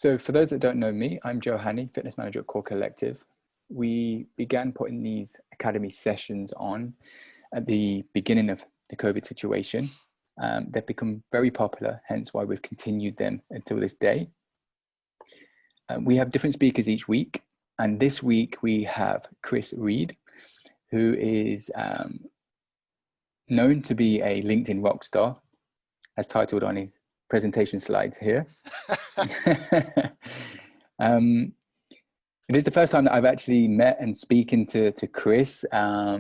So for those that don't know me, I'm Joe Hanny, fitness manager at Core Collective. We began putting these academy sessions on at the beginning of the COVID situation. They've become very popular, hence why we've continued them until this day. We have different speakers each week, and this week we have Chris Reed, who is known to be a LinkedIn rock star, as titled on his presentation slides here. It is the first time that I've actually met and speaking to Chris,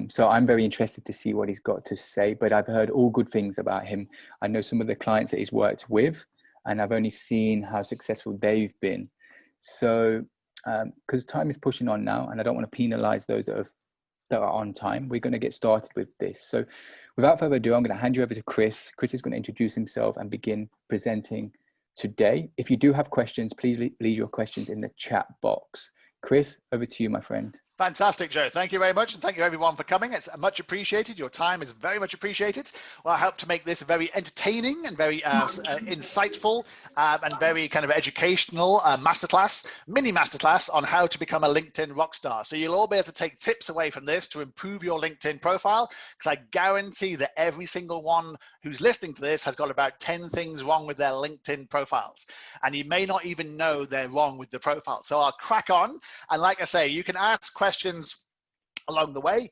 so I'm very interested to see what he's got to say, but I've heard all good things about him. I know some of the clients that he's worked with, and I've only seen how successful they've been. So, because time is pushing on now, and I don't want to penalize those that are on time, we're going to get started with this. So without further ado, I'm going to hand you over to Chris. Chris is going to introduce himself and begin presenting today. If you do have questions, please leave your questions in the chat box. Chris, over to you, my friend. Fantastic, Joe. Thank you very much. And thank you everyone for coming. It's much appreciated. Your time is very much appreciated. Well, I hope to make this very entertaining and very insightful and very kind of educational mini masterclass on how to become a LinkedIn rock star. So you'll all be able to take tips away from this to improve your LinkedIn profile, because I guarantee that every single one who's listening to this has got about 10 things wrong with their LinkedIn profiles. And you may not even know they're wrong with the profile. So I'll crack on. And like I say, you can ask questions along the way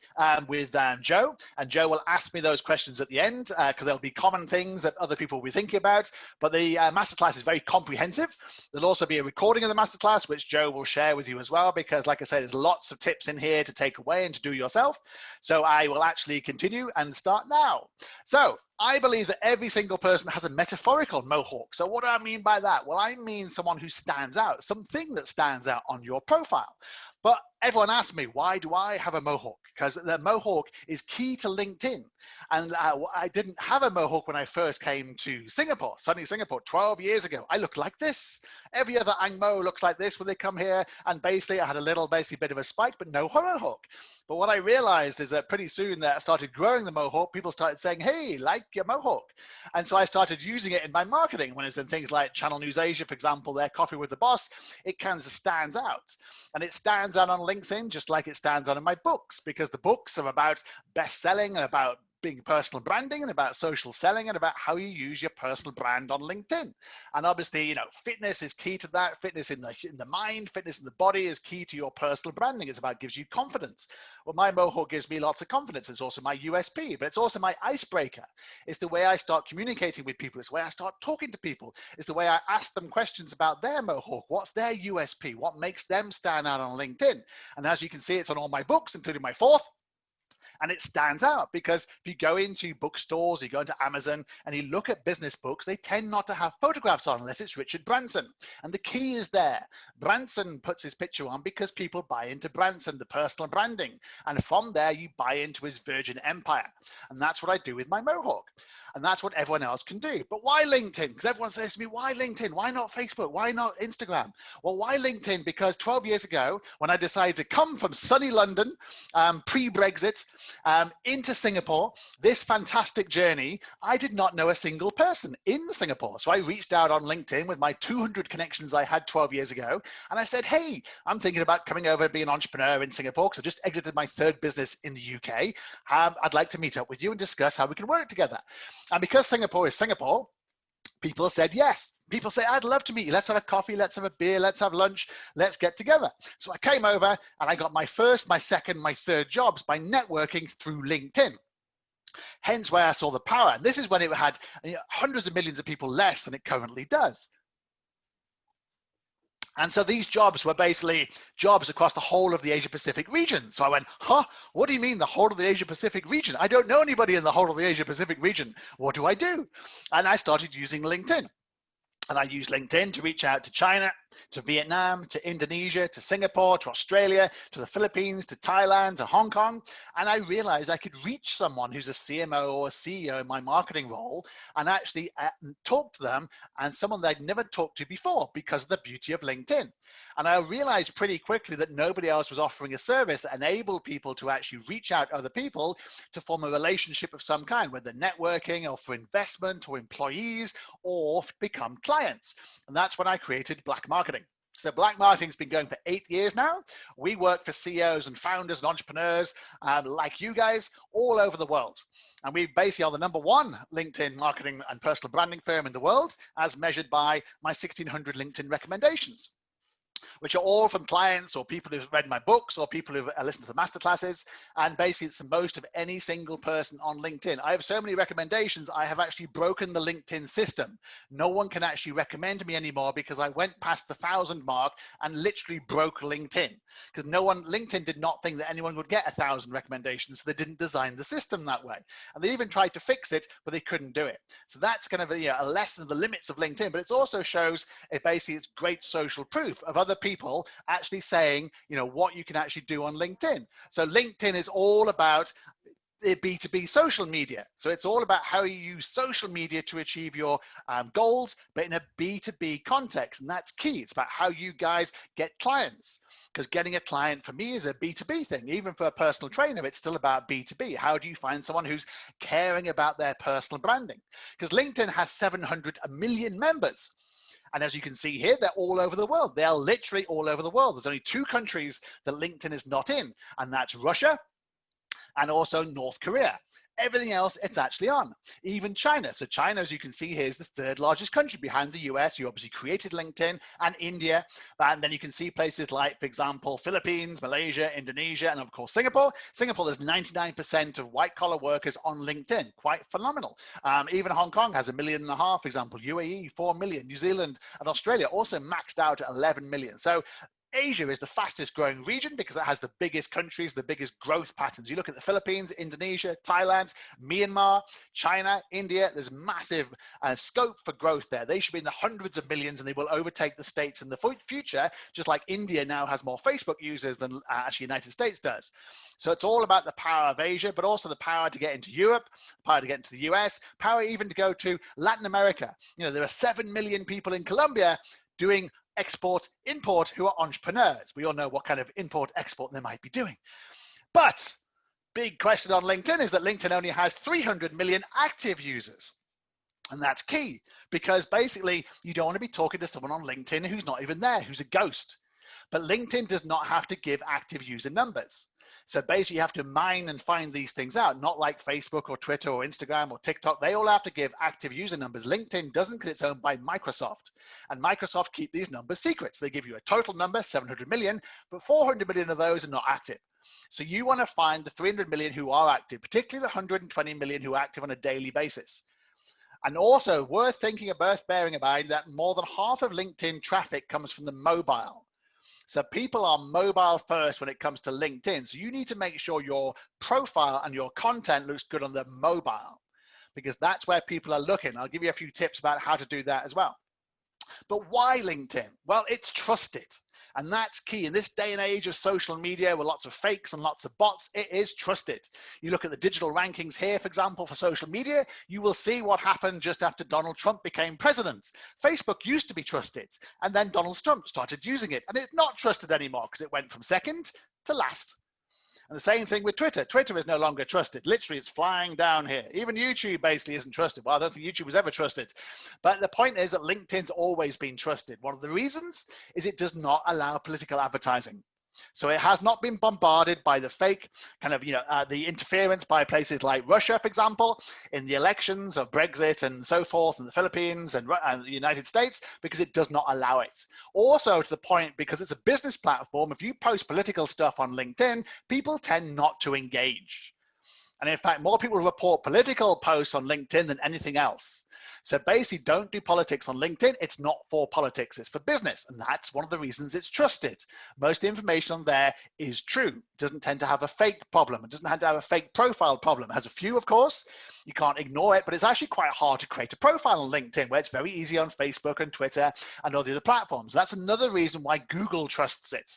with Joe, and Joe will ask me those questions at the end because there'll be common things that other people will be thinking about. But the masterclass is very comprehensive. There'll also be a recording of the masterclass, which Joe will share with you as well, because like I said, there's lots of tips in here to take away and to do yourself. So I will actually continue and start now. So I believe that every single person has a metaphorical mohawk. So what do I mean by that? Well, I mean someone who stands out, something that stands out on your profile. But everyone asks me, why do I have a mohawk? Because the mohawk is key to LinkedIn. And I didn't have a mohawk when I first came to Singapore, sunny Singapore, 12 years ago. I looked like this. Every other Ang Mo looks like this when they come here. And basically I had a little, bit of a spike, but no mohawk. But what I realized is that pretty soon that I started growing the mohawk, people started saying, hey, like your mohawk. And so I started using it in my marketing when it's in things like Channel News Asia, for example, their Coffee with the Boss. It kind of stands out. And it stands out on LinkedIn just like it stands out in my books, because the books are about best selling and about being personal branding and about social selling and about how you use your personal brand on LinkedIn. And obviously, you know, fitness is key to that. Fitness in the mind, fitness in the body is key to your personal branding. It's about gives you confidence. Well, my mohawk gives me lots of confidence. It's also my USP, but it's also my icebreaker. It's the way I start communicating with people. It's the way I start talking to people. It's the way I ask them questions about their mohawk. What's their USP? What makes them stand out on LinkedIn? And as you can see, it's on all my books, including my fourth. And it stands out because if you go into bookstores, you go into Amazon and you look at business books, they tend not to have photographs on unless it's Richard Branson. And the key is there. Branson puts his picture on because people buy into Branson, the personal branding. And from there, you buy into his Virgin Empire. And that's what I do with my mohawk. And that's what everyone else can do. But why LinkedIn? Because everyone says to me, why LinkedIn? Why not Facebook? Why not Instagram? Well, why LinkedIn? Because 12 years ago, when I decided to come from sunny London, pre-Brexit, into Singapore, this fantastic journey, I did not know a single person in Singapore. So I reached out on LinkedIn with my 200 connections I had 12 years ago. And I said, hey, I'm thinking about coming over and being an entrepreneur in Singapore because I just exited my third business in the UK. I'd like to meet up with you and discuss how we can work together. And because Singapore is Singapore, people said yes. People say, I'd love to meet you. Let's have a coffee. Let's have a beer. Let's have lunch. Let's get together. So I came over and I got my first, my second, my third jobs by networking through LinkedIn. Hence where I saw the power. And this is when it had hundreds of millions of people less than it currently does. And so these jobs were basically jobs across the whole of the Asia Pacific region. So I went, huh, what do you mean the whole of the Asia Pacific region? I don't know anybody in the whole of the Asia Pacific region. What do I do? And I started using LinkedIn. And I used LinkedIn to reach out to China, to Vietnam, to Indonesia, to Singapore, to Australia, to the Philippines, to Thailand, to Hong Kong. And I realized I could reach someone who's a CMO or a CEO in my marketing role and actually talk to them, and someone that I'd never talked to before because of the beauty of LinkedIn. And I realized pretty quickly that nobody else was offering a service that enabled people to actually reach out to other people to form a relationship of some kind, whether networking or for investment or employees or become clients. And that's when I created Black Market marketing. So black marketing's been going for 8 years now. We work for CEOs and founders and entrepreneurs like you guys all over the world. And we basically are the #1 LinkedIn marketing and personal branding firm in the world, as measured by my 1,600 LinkedIn recommendations, which are all from clients or people who've read my books or people who've listened to the masterclasses. And basically it's the most of any single person on LinkedIn. I have so many recommendations, I have actually broken the LinkedIn system. No one can actually recommend me anymore because I went past the 1,000 mark and literally broke LinkedIn, because LinkedIn did not think that anyone would get 1,000 recommendations. So they didn't design the system that way. And they even tried to fix it, but they couldn't do it. So that's kind of a lesson of the limits of LinkedIn, but it also shows basically it's great social proof of other people actually saying, what you can actually do on LinkedIn. So LinkedIn is all about the B2B social media. So it's all about how you use social media to achieve your goals, but in a B2B context. And that's key. It's about how you guys get clients, because getting a client for me is a B2B thing. Even for a personal trainer, it's still about B2B. How do you find someone who's caring about their personal branding? Because LinkedIn has 700 million members. And as you can see here, they're all over the world. They're literally all over the world. There's only 2 countries that LinkedIn is not in, and that's Russia and also North Korea. Everything else, it's actually on. Even China. So China, as you can see here, is the 3rd largest country behind the US. You obviously created LinkedIn, and India. And then you can see places like, for example, Philippines, Malaysia, Indonesia, and of course, Singapore. Singapore, there's 99% of white-collar workers on LinkedIn. Quite phenomenal. Even Hong Kong has 1.5 million, for example. UAE, 4 million. New Zealand and Australia also maxed out at 11 million. So Asia is the fastest growing region because it has the biggest countries, the biggest growth patterns. You look at the Philippines, Indonesia, Thailand, Myanmar, China, India, there's massive scope for growth there. They should be in the hundreds of millions, and they will overtake the States in the future, just like India now has more Facebook users than actually United States does. So it's all about the power of Asia, but also the power to get into Europe, power to get into the US, power even to go to Latin America. There are 7 million people in Colombia doing export, import, who are entrepreneurs. We all know what kind of import, export they might be doing. But big question on LinkedIn is that LinkedIn only has 300 million active users. And that's key, because basically you don't want to be talking to someone on LinkedIn who's not even there, who's a ghost. But LinkedIn does not have to give active user numbers. So basically you have to mine and find these things out, not like Facebook or Twitter or Instagram or TikTok. They all have to give active user numbers. LinkedIn doesn't, because it's owned by Microsoft. And Microsoft keep these numbers secret. So they give you a total number, 700 million, but 400 million of those are not active. So you want to find the 300 million who are active, particularly the 120 million who are active on a daily basis. And also worth thinking about, bearing in mind that more than half of LinkedIn traffic comes from the mobile. So people are mobile first when it comes to LinkedIn. So you need to make sure your profile and your content looks good on the mobile, because that's where people are looking. I'll give you a few tips about how to do that as well. But why LinkedIn? Well, it's trusted. And that's key. In this day and age of social media with lots of fakes and lots of bots, it is trusted. You look at the digital rankings here, for example, for social media, you will see what happened just after Donald Trump became president. Facebook used to be trusted, and then Donald Trump started using it, and it's not trusted anymore because it went from second to last. And the same thing with Twitter. Twitter is no longer trusted. Literally, it's flying down here. Even YouTube basically isn't trusted. Well, I don't think YouTube was ever trusted. But the point is that LinkedIn's always been trusted. One of the reasons is it does not allow political advertising. So it has not been bombarded by the fake kind of, the interference by places like Russia, for example, in the elections of Brexit and so forth, and the Philippines and the United States, because it does not allow it. Also, to the point, because it's a business platform, if you post political stuff on LinkedIn, people tend not to engage. And in fact, more people report political posts on LinkedIn than anything else. So basically, don't do politics on LinkedIn. It's not for politics, it's for business. And that's one of the reasons it's trusted. Most information on there is true. It doesn't tend to have a fake problem. It doesn't have to have a fake profile problem. It has a few, of course. You can't ignore it, but it's actually quite hard to create a profile on LinkedIn, where it's very easy on Facebook and Twitter and all the other platforms. That's another reason why Google trusts it.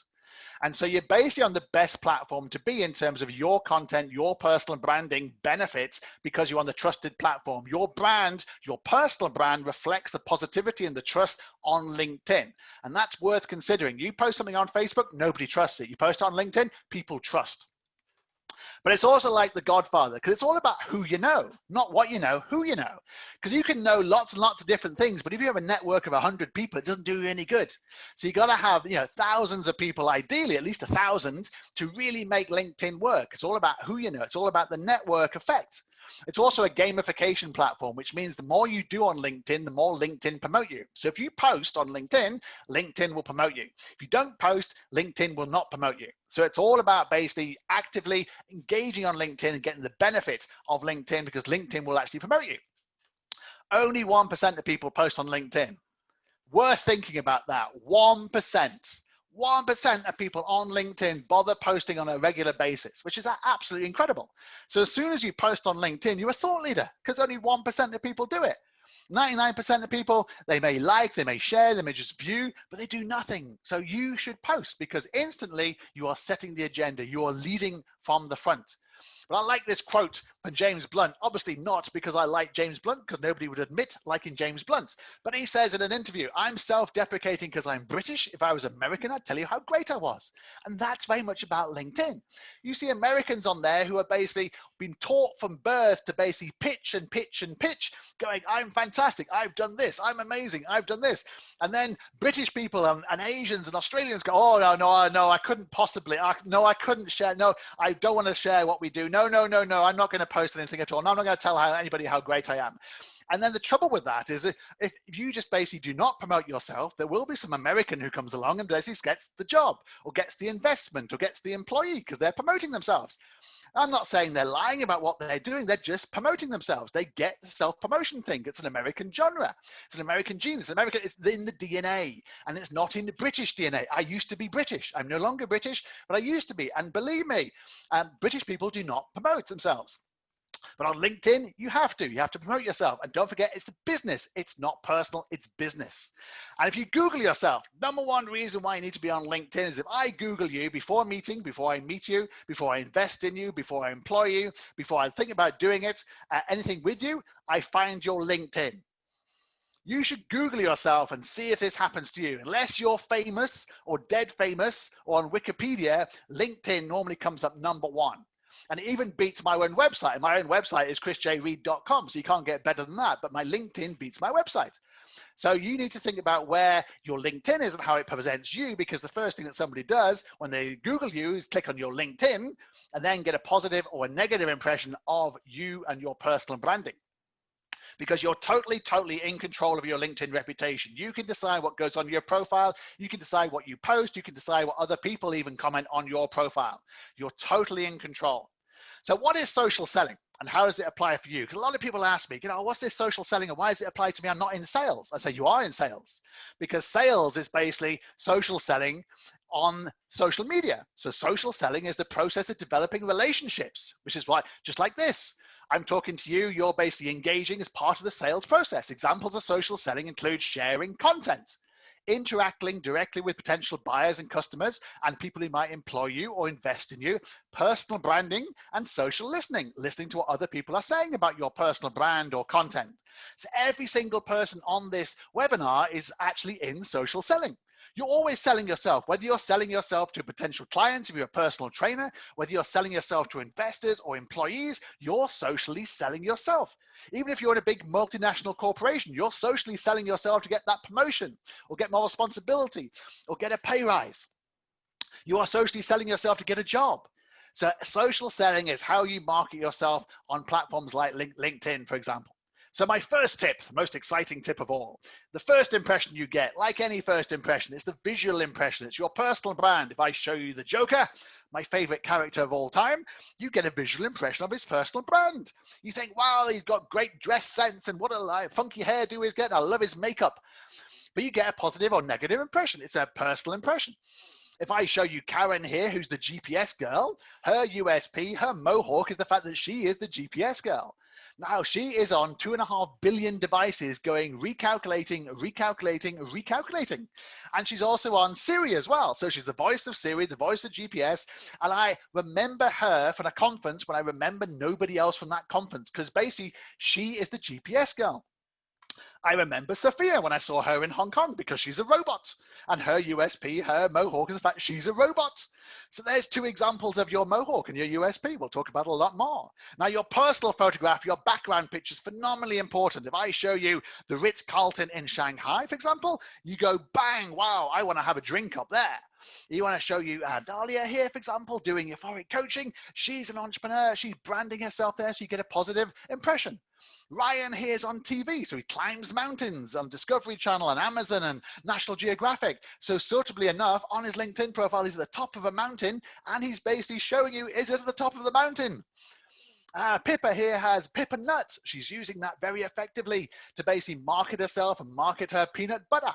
And so you're basically on the best platform to be in terms of your content, your personal branding benefits, because you're on the trusted platform. Your brand, your personal brand, reflects the positivity and the trust on LinkedIn. And that's worth considering. You post something on Facebook, nobody trusts it. You post it on LinkedIn, people trust. But it's also like The Godfather, because it's all about who you know, not what you know, who you know. Because you can know lots and lots of different things, but if you have a network of 100 people, it doesn't do you any good. So you got to have, thousands of people, ideally at least 1,000, to really make LinkedIn work. It's all about who you know. It's all about the network effect. It's also a gamification platform, which means the more you do on LinkedIn, the more LinkedIn promote you. So if you post on LinkedIn, LinkedIn will promote you. If you don't post, LinkedIn will not promote you. So it's all about basically actively engaging on LinkedIn and getting the benefits of LinkedIn, because LinkedIn will actually promote you. Only 1% of people post on LinkedIn. Worth thinking about that. 1%. 1% of people on LinkedIn bother posting on a regular basis, which is absolutely incredible. So as soon as you post on LinkedIn, you're a thought leader, because only 1% of people do it. 99% of people, they may like, they may share, they may just view, but they do nothing. So you should post, because instantly you are setting the agenda. You are leading from the front. But I like this quote from James Blunt, obviously not because I like James Blunt, because nobody would admit liking James Blunt. But he says in an interview, I'm self-deprecating because I'm British. If I was American, I'd tell you how great I was. And that's very much about LinkedIn. You see Americans on there who are basically been taught from birth to basically pitch and pitch and pitch, going, I'm fantastic, I've done this, I'm amazing, I've done this. And then British people and Asians and Australians go, oh, no, I couldn't possibly, I couldn't share, no, I don't want to share what we do. No, I'm not going to post anything at all. No, I'm not going to tell anybody how great I am. And then the trouble with that is if you just basically do not promote yourself, there will be some American who comes along and basically gets the job or gets the investment or gets the employee because they're promoting themselves. I'm not saying they're lying about what they're doing. They're just promoting themselves. They get the self-promotion thing. It's an American genre. It's an American gene. It's in the DNA, and it's not in the British DNA. I used to be British. I'm no longer British, but I used to be. And believe me, British people do not promote themselves. But on LinkedIn, you have to promote yourself. And don't forget, it's a business. It's not personal, it's business. And if you Google yourself, number one reason why you need to be on LinkedIn is if I Google you before a meeting, before I meet you, before I invest in you, before I employ you, before I think about doing it, anything with you, I find your LinkedIn. You should Google yourself and see if this happens to you. Unless you're famous or dead famous or on Wikipedia, LinkedIn normally comes up number one. And it even beats my own website. My own website is chrisjreed.com, so you can't get better than that. But my LinkedIn beats my website. So you need to think about where your LinkedIn is and how it presents you, because the first thing that somebody does when they Google you is click on your LinkedIn and then get a positive or a negative impression of you and your personal branding. Because you're totally in control of your LinkedIn reputation. You can decide what goes on your profile. You can decide what you post. You can decide what other people even comment on your profile. You're totally in control. So what is social selling and how does it apply for you? Because a lot of people ask me, what's this social selling and why does it apply to me? I'm not in sales. I say, you are in sales, because sales is basically social selling on social media. So social selling is the process of developing relationships, which is why, just like this, I'm talking to you, you're basically engaging as part of the sales process. Examples of social selling include sharing content, interacting directly with potential buyers and customers and people who might employ you or invest in you, personal branding, and social listening to what other people are saying about your personal brand or content. So every single person on this webinar is actually in social selling. You're always selling yourself, whether you're selling yourself to potential clients, if you're a personal trainer, whether you're selling yourself to investors or employees, you're socially selling yourself. Even if you're in a big multinational corporation, you're socially selling yourself to get that promotion or get more responsibility or get a pay rise. You are socially selling yourself to get a job. So social selling is how you market yourself on platforms like LinkedIn, for example. So my first tip, the most exciting tip of all, the first impression you get, like any first impression, it's the visual impression. It's your personal brand. If I show you the Joker, my favorite character of all time, you get a visual impression of his personal brand. You think, wow, he's got great dress sense and what a funky hairdo he's getting. I love his makeup. But you get a positive or negative impression. It's a personal impression. If I show you Karen here, who's the GPS girl, her USP, her mohawk is the fact that she is the GPS girl. Now, she is on 2.5 billion devices going recalculating. And she's also on Siri as well. So she's the voice of Siri, the voice of GPS. And I remember her from a conference when I remember nobody else from that conference, because basically she is the GPS girl. I remember Sophia when I saw her in Hong Kong because she's a robot. And her USP, her mohawk, is the fact she's a robot. So there's 2 examples of your mohawk and your USP. We'll talk about it a lot more. Now, your personal photograph, your background picture is phenomenally important. If I show you the Ritz-Carlton in Shanghai, for example, you go, bang, wow, I want to have a drink up there. You want to show you Dahlia here, for example, doing euphoric coaching. She's an entrepreneur. She's branding herself there, so you get a positive impression. Ryan here's on TV, so he climbs mountains on Discovery Channel and Amazon and National Geographic. So suitably enough, on his LinkedIn profile, he's at the top of a mountain, and he's basically showing you is it at the top of the mountain. Pippa here has Pippa Nuts. She's using that very effectively to basically market herself and market her peanut butter.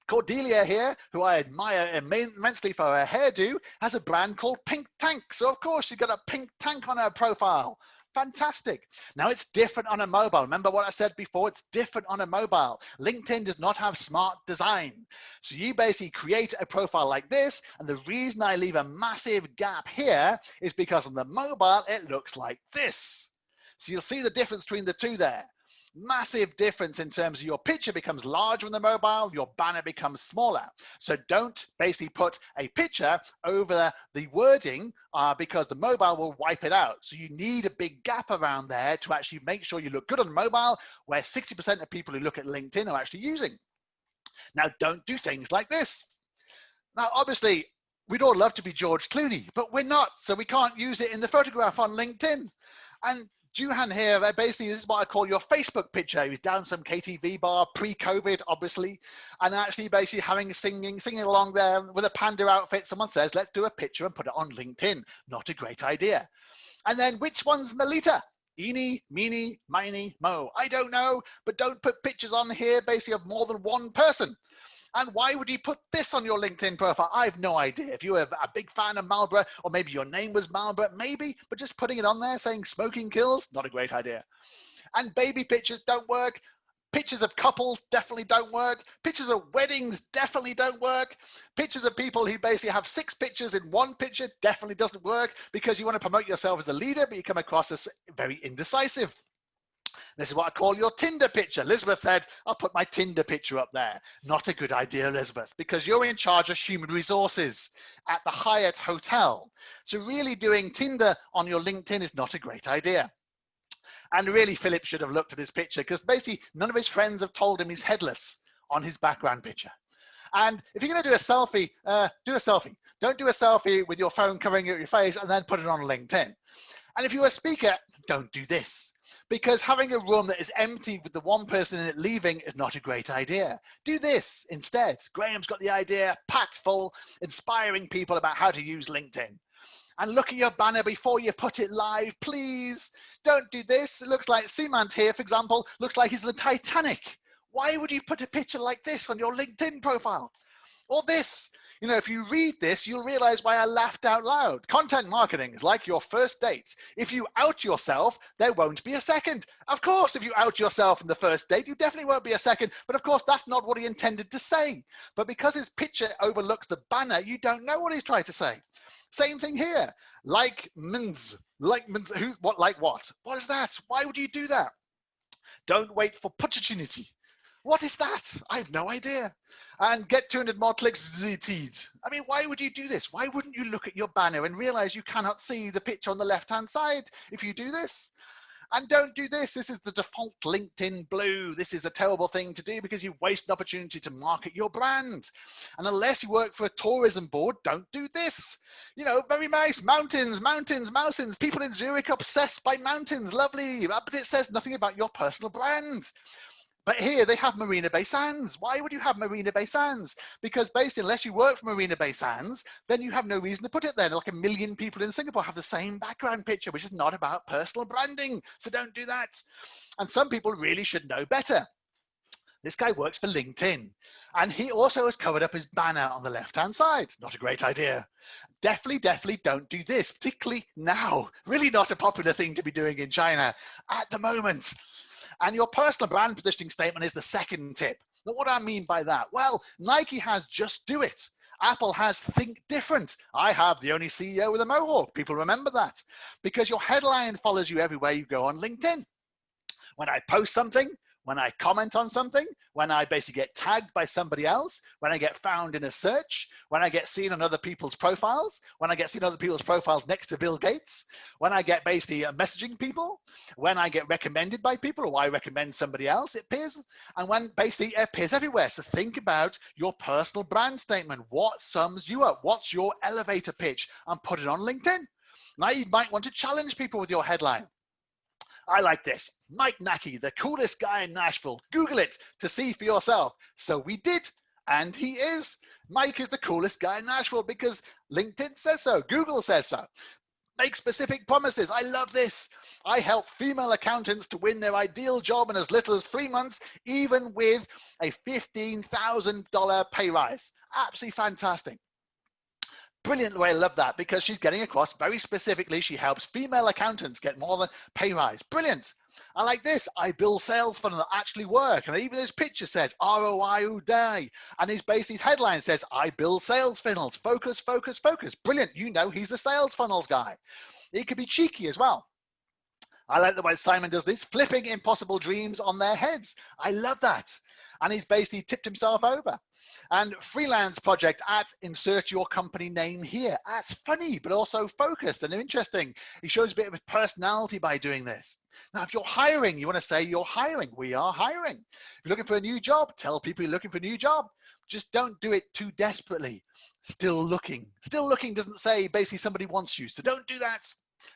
Cordelia here, who I admire immensely for her hairdo, has a brand called Pink Tank. So of course she's got a pink tank on her profile. Fantastic. Now it's different on a mobile. Remember what I said before? It's different on a mobile. LinkedIn does not have smart design. So you basically create a profile like this. And the reason I leave a massive gap here is because on the mobile, it looks like this. So you'll see the difference between the 2 there. Massive difference in terms of your picture becomes larger on the mobile, your banner becomes smaller. So don't basically put a picture over the wording because the mobile will wipe it out. So you need a big gap around there to actually make sure you look good on mobile, where 60% of people who look at LinkedIn are actually using. Now, don't do things like this. Now, obviously, we'd all love to be George Clooney, but we're not. So we can't use it in the photograph on LinkedIn. And Juhan here, basically, this is what I call your Facebook picture. He was down some KTV bar, pre-COVID, obviously, and actually basically singing along there with a panda outfit. Someone says, let's do a picture and put it on LinkedIn. Not a great idea. And then which one's Melita? Eeny, meeny, miny, mo. I don't know, but don't put pictures on here basically of more than 1 person. And why would you put this on your LinkedIn profile? I have no idea. If you were a big fan of Marlboro, or maybe your name was Marlboro, maybe, but just putting it on there saying smoking kills, not a great idea. And baby pictures don't work. Pictures of couples definitely don't work. Pictures of weddings definitely don't work. Pictures of people who basically have 6 pictures in 1 picture definitely doesn't work because you want to promote yourself as a leader, but you come across as very indecisive. This is what I call your Tinder picture. Elizabeth said, I'll put my Tinder picture up there. Not a good idea, Elizabeth, because you're in charge of human resources at the Hyatt Hotel. So really doing Tinder on your LinkedIn is not a great idea. And really, Philip should have looked at this picture because basically none of his friends have told him he's headless on his background picture. And if you're going to do a selfie, do a selfie. Don't do a selfie with your phone covering your face and then put it on LinkedIn. And if you're a speaker, don't do this. Because having a room that is empty with the 1 person in it leaving is not a great idea. Do this instead. Graham's got the idea, packed full, inspiring people about how to use LinkedIn. And look at your banner before you put it live, please. Don't do this. It looks like Seamant here, for example, looks like he's the Titanic. Why would you put a picture like this on your LinkedIn profile? Or this. You know, if you read this, you'll realize why I laughed out loud. Content marketing is like your first date. If you out yourself, there won't be a second. Of course, if you out yourself in the first date, you definitely won't be a second. But of course, that's not what he intended to say. But because his picture overlooks the banner, you don't know what he's trying to say. Same thing here. Like means, who, what, like what? What is that? Why would you do that? Don't wait for opportunity. What is that? I have no idea. And get 200 more clicks. I mean, why would you do this? Why wouldn't you look at your banner and realize you cannot see the picture on the left-hand side if you do this? And don't do this. This is the default LinkedIn blue. This is a terrible thing to do because you waste an opportunity to market your brand. And unless you work for a tourism board, don't do this. You know, very nice. Mountains, mountains, mountains. People in Zurich obsessed by mountains. Lovely. But it says nothing about your personal brand. But here they have Marina Bay Sands. Why would you have Marina Bay Sands? Because basically, unless you work for Marina Bay Sands, then you have no reason to put it there. Like 1 million people in Singapore have the same background picture, which is not about personal branding. So don't do that. And some people really should know better. This guy works for LinkedIn. And he also has covered up his banner on the left-hand side. Not a great idea. Definitely don't do this, particularly now. Really not a popular thing to be doing in China at the moment. And your personal brand positioning statement is the second tip. Now, what do I mean by that? Well, Nike has just do it. Apple has think different. I have the only CEO with a mohawk. People remember that because your headline follows you everywhere you go on LinkedIn. When I post something, when I comment on something, when I basically get tagged by somebody else, when I get found in a search, when I get seen on other people's profiles, when I get seen on other people's profiles next to Bill Gates, when I get basically messaging people, when I get recommended by people or I recommend somebody else, it appears, and when basically it appears everywhere. So think about your personal brand statement. What sums you up? What's your elevator pitch? And put it on LinkedIn. Now you might want to challenge people with your headline. I like this. Mike Nackey, the coolest guy in Nashville. Google it to see for yourself. So we did, and he is. Mike is the coolest guy in Nashville because LinkedIn says so. Google says so. Make specific promises. I love this. I help female accountants to win their ideal job in as little as 3 months, even with a $15,000 pay rise. Absolutely fantastic. Brilliant the way I love that, because she's getting across very specifically she helps female accountants get more than pay rise. Brilliant. I like this. I build sales funnels that actually work. And even his picture says ROI all day. And his basic headline says, I build sales funnels. Focus, focus, focus. Brilliant. You know, he's the sales funnels guy. He could be cheeky as well. I like the way Simon does this, flipping impossible dreams on their heads. I love that. And he's basically tipped himself over. And freelance project at insert your company name here. That's funny, but also focused and interesting. He shows a bit of his personality by doing this. Now, if you're hiring, you want to say you're hiring. We are hiring. If you're looking for a new job, tell people you're looking for a new job. Just don't do it too desperately. Still looking. Still looking doesn't say basically somebody wants you. So don't do that.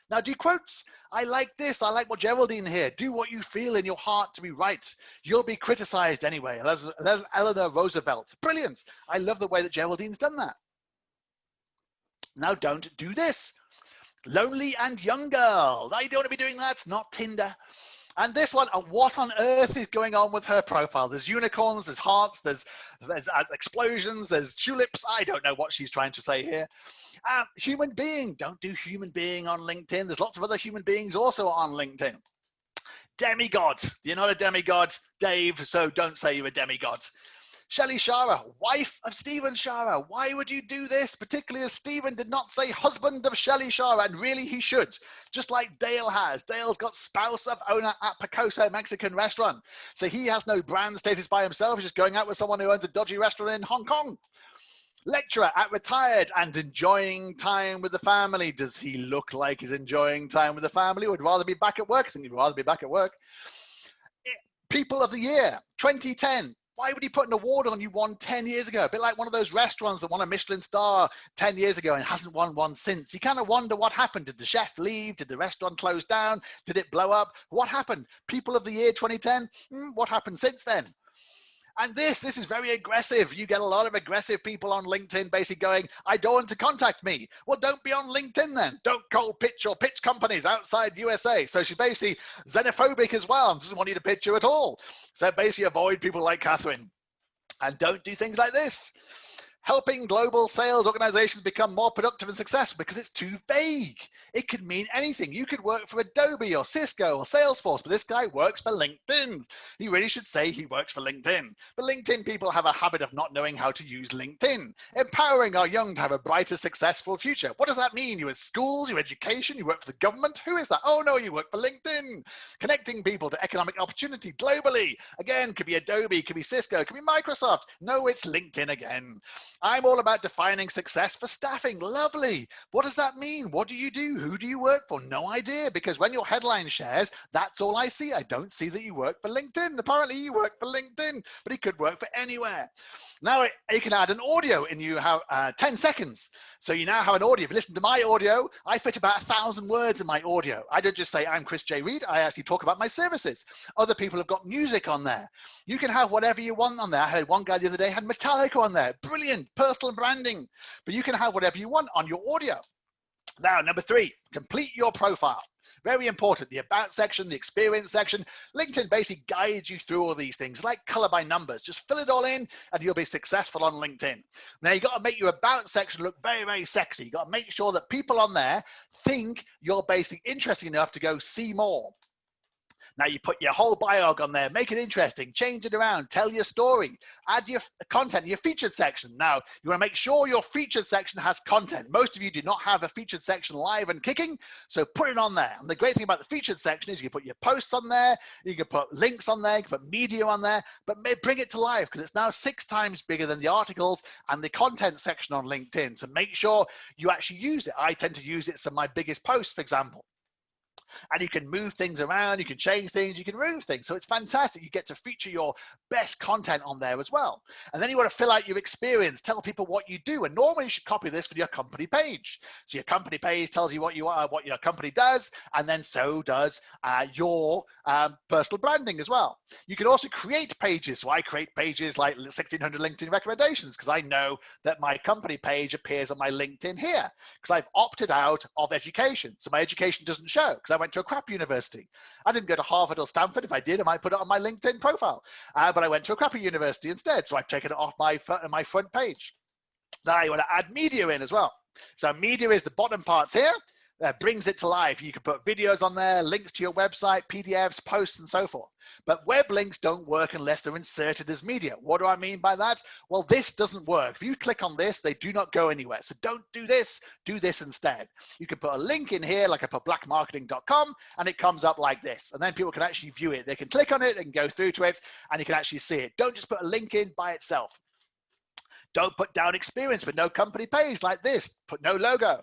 Now do quotes. I like this. I like what Geraldine here. Do what you feel in your heart to be right. You'll be criticized anyway. Eleanor Roosevelt. Brilliant. I love the way that Geraldine's done that. Now don't do this. Lonely and young girl. I don't want to be doing that. Not Tinder. And this one, what on earth is going on with her profile? There's unicorns, there's hearts, there's explosions, there's tulips. I don't know what she's trying to say here. Human being, don't do human being on LinkedIn. There's lots of other human beings also on LinkedIn. Demigod, you're not a demigod, Dave, so don't say you're a demigod. Shelley Shara, wife of Stephen Shara. Why would you do this? Particularly as Stephen did not say husband of Shelley Shara, and really he should. Just like Dale has. Dale's got spouse of owner at Picoso Mexican restaurant. So he has no brand status by himself. He's just going out with someone who owns a dodgy restaurant in Hong Kong. Lecturer at retired and enjoying time with the family. Does he look like he's enjoying time with the family? Would rather be back at work. I think he'd rather be back at work. People of the year, 2010. Why would he put an award on you won 10 years ago? A bit like one of those restaurants that won a Michelin star 10 years ago and hasn't won one since. You kind of wonder what happened. Did the chef leave? Did the restaurant close down? Did it blow up? What happened? People of the year 2010? What happened since then? And this is very aggressive. You get a lot of aggressive people on LinkedIn basically going, I don't want to contact me. Well, don't be on LinkedIn then. Don't cold pitch or pitch companies outside USA. So she's basically xenophobic as well and doesn't want you to pitch you at all. So basically avoid people like Catherine. And don't do things like this. Helping global sales organizations become more productive and successful, because it's too vague. It could mean anything. You could work for Adobe or Cisco or Salesforce, but this guy works for LinkedIn. He really should say he works for LinkedIn. But LinkedIn people have a habit of not knowing how to use LinkedIn. Empowering our young to have a brighter, successful future. What does that mean? You at schools, your education, you work for the government? Who is that? Oh no, you work for LinkedIn. Connecting people to economic opportunity globally. Again, could be Adobe, could be Cisco, could be Microsoft. No, it's LinkedIn again. I'm all about defining success for staffing. Lovely. What does that mean? What do you do? Who do you work for? No idea, because when your headline shares, that's all I see. I don't see that you work for LinkedIn. Apparently you work for LinkedIn, but he could work for anywhere. Now you can add an audio and you have 10 seconds. So you now have an audio. If you listen to my audio, I fit about 1,000 words in my audio. I don't just say I'm Chris J. Reed. I actually talk about my services. Other people have got music on there. You can have whatever you want on there. I heard one guy the other day had Metallica on there. Brilliant. Personal branding. But you can have whatever you want on your audio. Now, number 3, complete your profile. Very important. The about section, the experience section. LinkedIn basically guides you through all these things, like color by numbers. Just fill it all in and you'll be successful on LinkedIn. Now, you got to make your about section look very, very sexy. You got to make sure that people on there think you're basically interesting enough to go see more. Now you put your whole bio on there, make it interesting, change it around, tell your story, add your content, your featured section. Now you want to make sure your featured section has content. Most of you do not have a featured section live and kicking, so put it on there. And the great thing about the featured section is you can put your posts on there, you can put links on there, you can put media on there, but bring it to life because it's now 6 times bigger than the articles and the content section on LinkedIn. So make sure you actually use it. I tend to use it as my biggest posts, for example. And you can move things around, you can change things, you can remove things. So it's fantastic. You get to feature your best content on there as well. And then you want to fill out your experience, tell people what you do. And normally you should copy this for your company page. So your company page tells you what you are, what your company does, and then so does your personal branding as well. You can also create pages. So I create pages like 1600 LinkedIn recommendations because I know that my company page appears on my LinkedIn here because I've opted out of education. So my education doesn't show because I went to a crap university. I didn't go to Harvard or Stanford. If I did, I might put it on my LinkedIn profile. But I went to a crappy university instead. So I've taken it off my front page. Now you want to add media in as well. So media is the bottom parts here. That brings it to life. You can put videos on there, links to your website, PDFs, posts, and so forth. But web links don't work unless they're inserted as media. What do I mean by that? Well, this doesn't work. If you click on this, they do not go anywhere. So don't do this instead. You can put a link in here, like I put blackmarketing.com, and it comes up like this. And then people can actually view it. They can click on it and go through to it, and you can actually see it. Don't just put a link in by itself. Don't put down experience with no company page like this. Put no logo.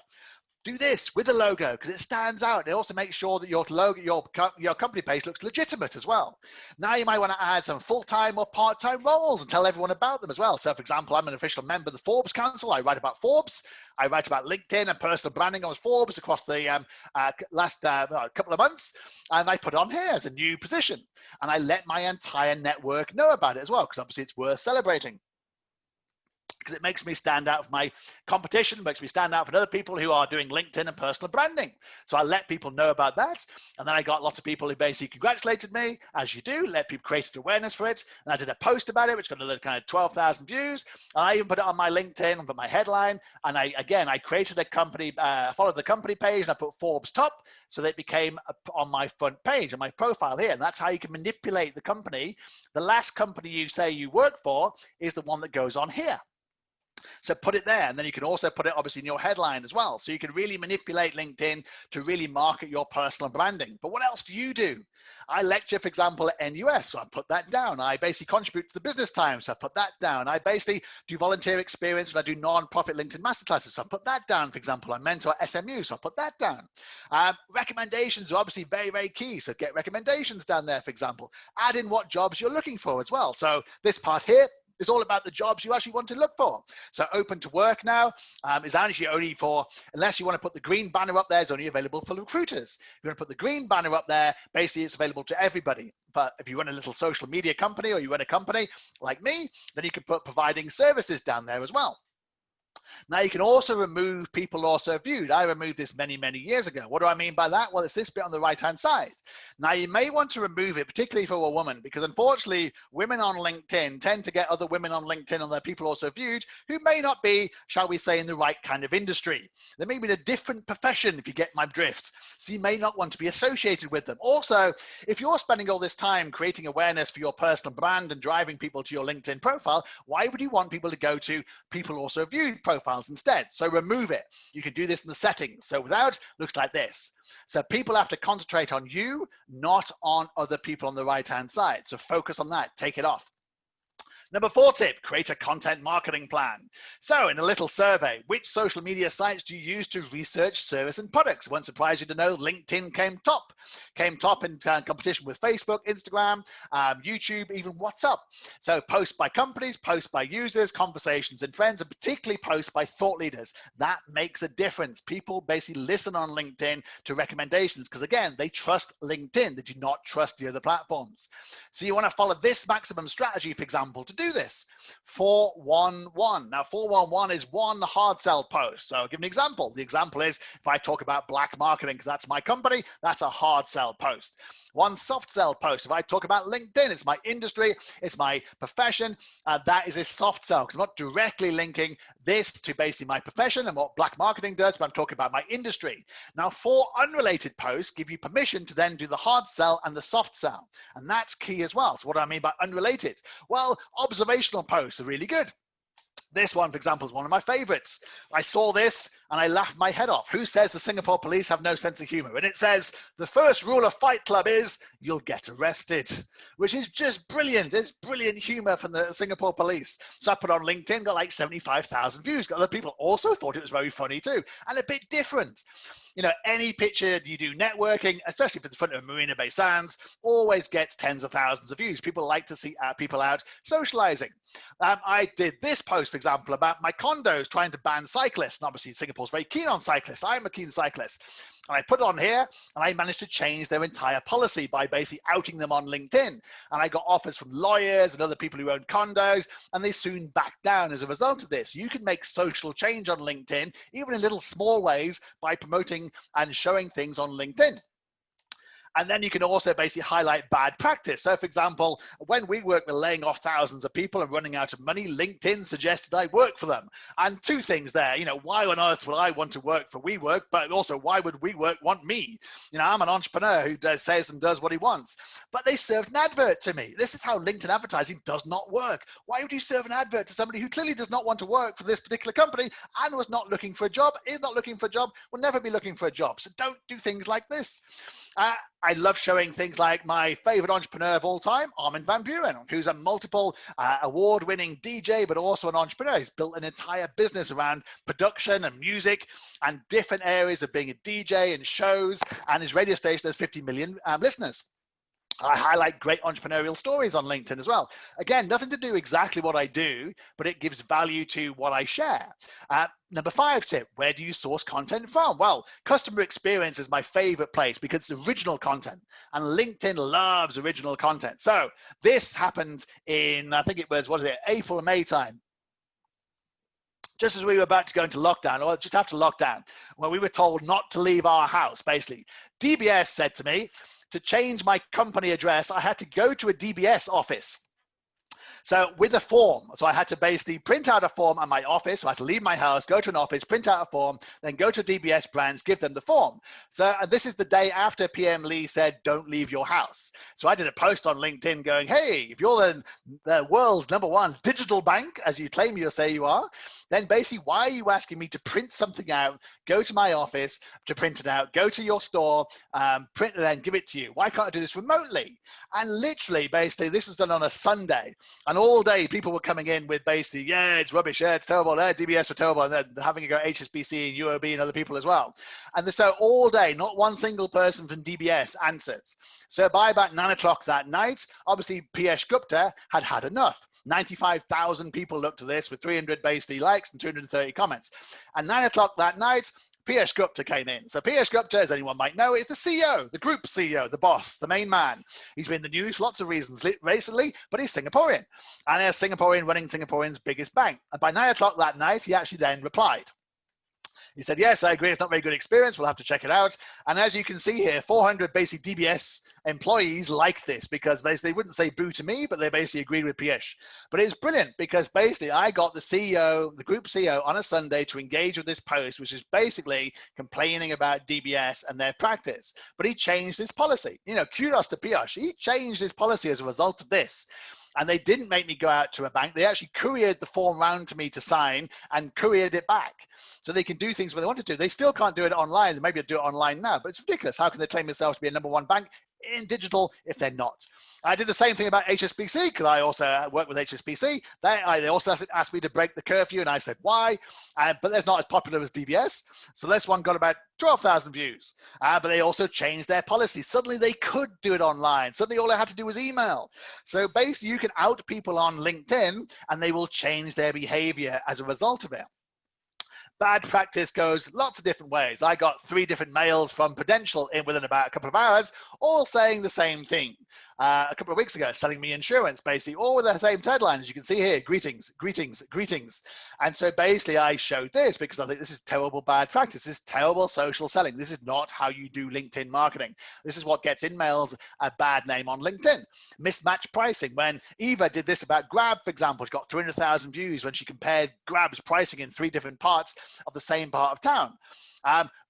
Do this with a logo because it stands out. It also makes sure that your logo, your company page looks legitimate as well. Now you might want to add some full-time or part-time roles and tell everyone about them as well. So for example, I'm an official member of the Forbes Council. I write about Forbes. I write about LinkedIn and personal branding on Forbes across the last couple of months. And I put it on here as a new position. And I let my entire network know about it as well because obviously it's worth celebrating. Because it makes me stand out from my competition, makes me stand out from other people who are doing LinkedIn and personal branding. So I let people know about that. And then I got lots of people who basically congratulated me, as you do, let people create awareness for it. And I did a post about it, which got a kind of 12,000 views. And I even put it on my LinkedIn for my headline. And I created a company, followed the company page, and I put Forbes top. So that it became on my front page, on my profile here. And that's how you can manipulate the company. The last company you say you work for is the one that goes on here. So put it there, and then you can also put it obviously in your headline as well. So you can really manipulate LinkedIn to really market your personal branding. But what else do you do? I lecture, for example, at NUS, so I put that down. I basically contribute to the Business Times, so I put that down. I basically do volunteer experience when I do non-profit LinkedIn Masterclasses, so I put that down, for example. I mentor SMU, so I put that down. Recommendations are obviously very, very key, so get recommendations down there, for example. Add in what jobs you're looking for as well. So this part here, is all about the jobs you actually want to look for. So open to work now is actually only for, unless you want to put the green banner up there, it's only available for recruiters. If you want to put the green banner up there, basically it's available to everybody. But if you run a little social media company or you run a company like me, then you can put providing services down there as well. Now you can also remove people also viewed. I removed this many, many years ago. What do I mean by that? Well, it's this bit on the right-hand side. Now you may want to remove it, particularly for a woman, because unfortunately women on LinkedIn tend to get other women on LinkedIn on their people also viewed who may not be, shall we say, in the right kind of industry. They may be in a different profession, if you get my drift. So you may not want to be associated with them. Also, if you're spending all this time creating awareness for your personal brand and driving people to your LinkedIn profile, why would you want people to go to people also viewed profiles instead? So remove it. You can do this in the settings. So without, looks like this. So people have to concentrate on you, not on other people on the right-hand side. So focus on that, take it off. Number 4 tip, create a content marketing plan. So in a little survey, which social media sites do you use to research service and products? It won't surprise you to know LinkedIn came top in competition with Facebook, Instagram, YouTube, even WhatsApp. So posts by companies, posts by users, conversations and friends, and particularly posts by thought leaders. That makes a difference. People basically listen on LinkedIn to recommendations because again, they trust LinkedIn. They do not trust the other platforms. So you want to follow this maximum strategy, for example, to do this. 411. Now 411 is one hard sell post. So I'll give an example. The example is if I talk about black marketing, because that's my company, that's a hard sell post. One soft sell post. If I talk about LinkedIn, it's my industry, it's my profession, that is a soft sell because I'm not directly linking this to basically my profession and what black marketing does, but I'm talking about my industry. Now, 4 unrelated posts give you permission to then do the hard sell and the soft sell. And that's key as well. So what do I mean by unrelated? Well, observational posts are really good. This one, for example, is one of my favorites. I saw this and I laughed my head off. Who says the Singapore police have no sense of humor? And it says, the first rule of Fight Club is you'll get arrested, which is just brilliant. It's brilliant humor from the Singapore police. So I put on LinkedIn, got like 75,000 views. Other people also thought it was very funny too, and a bit different. You know, any picture you do networking, especially if it's in front of Marina Bay Sands, always gets tens of thousands of views. People like to see people out socializing. I did this post, for example, about my condos trying to ban cyclists. And obviously, Singapore's very keen on cyclists. I'm a keen cyclist. And I put it on here, and I managed to change their entire policy by basically outing them on LinkedIn. And I got offers from lawyers and other people who own condos, and they soon backed down as a result of this. You can make social change on LinkedIn, even in little small ways, by promoting and showing things on LinkedIn. And then you can also basically highlight bad practice. So for example, when WeWork were laying off thousands of people and running out of money, LinkedIn suggested I work for them. And 2 things there, you know, why on earth would I want to work for WeWork? But also, why would WeWork want me? You know, I'm an entrepreneur who says and does what he wants. But they served an advert to me. This is how LinkedIn advertising does not work. Why would you serve an advert to somebody who clearly does not want to work for this particular company and was not looking for a job, is not looking for a job, will never be looking for a job. So don't do things like this. I love showing things like my favorite entrepreneur of all time, Armin van Buuren, who's a multiple award-winning DJ, but also an entrepreneur. He's built an entire business around production and music and different areas of being a DJ and shows, and his radio station has 50 million listeners. I highlight great entrepreneurial stories on LinkedIn as well. Again, nothing to do exactly what I do, but it gives value to what I share. Number 5 tip, where do you source content from? Well, customer experience is my favorite place because it's original content, and LinkedIn loves original content. So this happened in, I think it was, April or May time. Just as we were about to go into lockdown, or just after lockdown, when we were told not to leave our house, basically. DBS said to me, to change my company address, I had to go to a DBS office. So with a form, so I had to basically print out a form at my office. So I had to leave my house, go to an office, print out a form, then go to DBS branch, give them the form. So and this is the day after PM Lee said, don't leave your house. So I did a post on LinkedIn going, hey, if you're the world's #1 digital bank, as you claim you say you are, then basically, why are you asking me to print something out, go to my office to print it out, go to your store, print it and give it to you? Why can't I do this remotely? And literally, basically, this is done on a Sunday. And all day, people were coming in with basically, yeah, it's rubbish, yeah, it's terrible, yeah, DBS were terrible, and then having to go HSBC and UOB and other people as well. And so all day, not one single person from DBS answered. So by about 9 o'clock that night, obviously, Piyush Gupta had had enough. 95,000 people looked at this with 300 basically likes and 230 comments. And 9 o'clock that night, Piyush Gupta came in. So Piyush Gupta, as anyone might know, is the CEO, the group CEO, the boss, the main man. He's been in the news for lots of reasons recently, but he's Singaporean. And a Singaporean running Singaporean's biggest bank. And by 9 o'clock that night, he actually then replied. He said, yes, I agree. It's not a very good experience. We'll have to check it out. And as you can see here, 400 basic DBS employees like this because they wouldn't say boo to me, but they basically agreed with Piyush. But it's brilliant because basically I got the CEO, the group CEO on a Sunday to engage with this post, which is basically complaining about DBS and their practice. But he changed his policy. You know, kudos to Piyush. He changed his policy as a result of this. And they didn't make me go out to a bank. They actually couriered the form round to me to sign and couriered it back. So they can do things when they want to do. They still can't do it online. They maybe do it online now, but it's ridiculous. How can they claim themselves to be a #1 bank in digital if they're not? I did the same thing about HSBC because I also work with HSBC. They also asked me to break the curfew, and I said, why? But that's not as popular as DBS. So this one got about 12,000 views. But they also changed their policy. Suddenly they could do it online. Suddenly all I had to do was email. So basically you can out people on LinkedIn and they will change their behavior as a result of it. Bad practice goes lots of different ways. I got 3 different mails from Prudential within about a couple of hours, all saying the same thing. a couple of weeks ago selling me insurance, basically, all with the same tagline, as you can see here: greetings, greetings, greetings. And so basically I showed this because I think this is terrible bad practice. This is terrible social selling. This is not how you do LinkedIn marketing. This is what gets InMails a bad name on LinkedIn. Mismatched pricing. When Eva did this about Grab, for example, she got 300,000 views when she compared Grab's pricing in 3 different parts of the same part of town.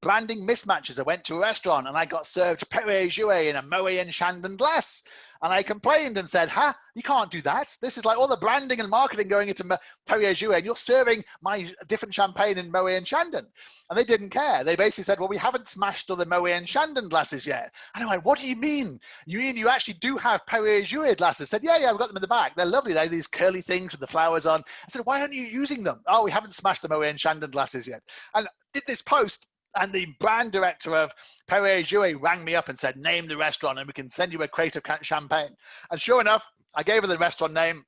Branding mismatches. I went to a restaurant and I got served Perrier Jouet in a Moet and Chandon glass. And I complained and said, you can't do that. This is like all the branding and marketing going into Perrier Jouet, and you're serving my different champagne in Moet and Chandon. And they didn't care. They basically said, well, we haven't smashed all the Moet and Chandon glasses yet. And I went, what do you mean? You mean you actually do have Perrier Jouet glasses? I said, yeah, we've got them in the back. They're lovely. They're these curly things with the flowers on. I said, why aren't you using them? Oh, we haven't smashed the Moet and Chandon glasses yet. And did this post. And the brand director of Perrier Jouet rang me up and said, name the restaurant and we can send you a crate of champagne. And sure enough, I gave her the restaurant name.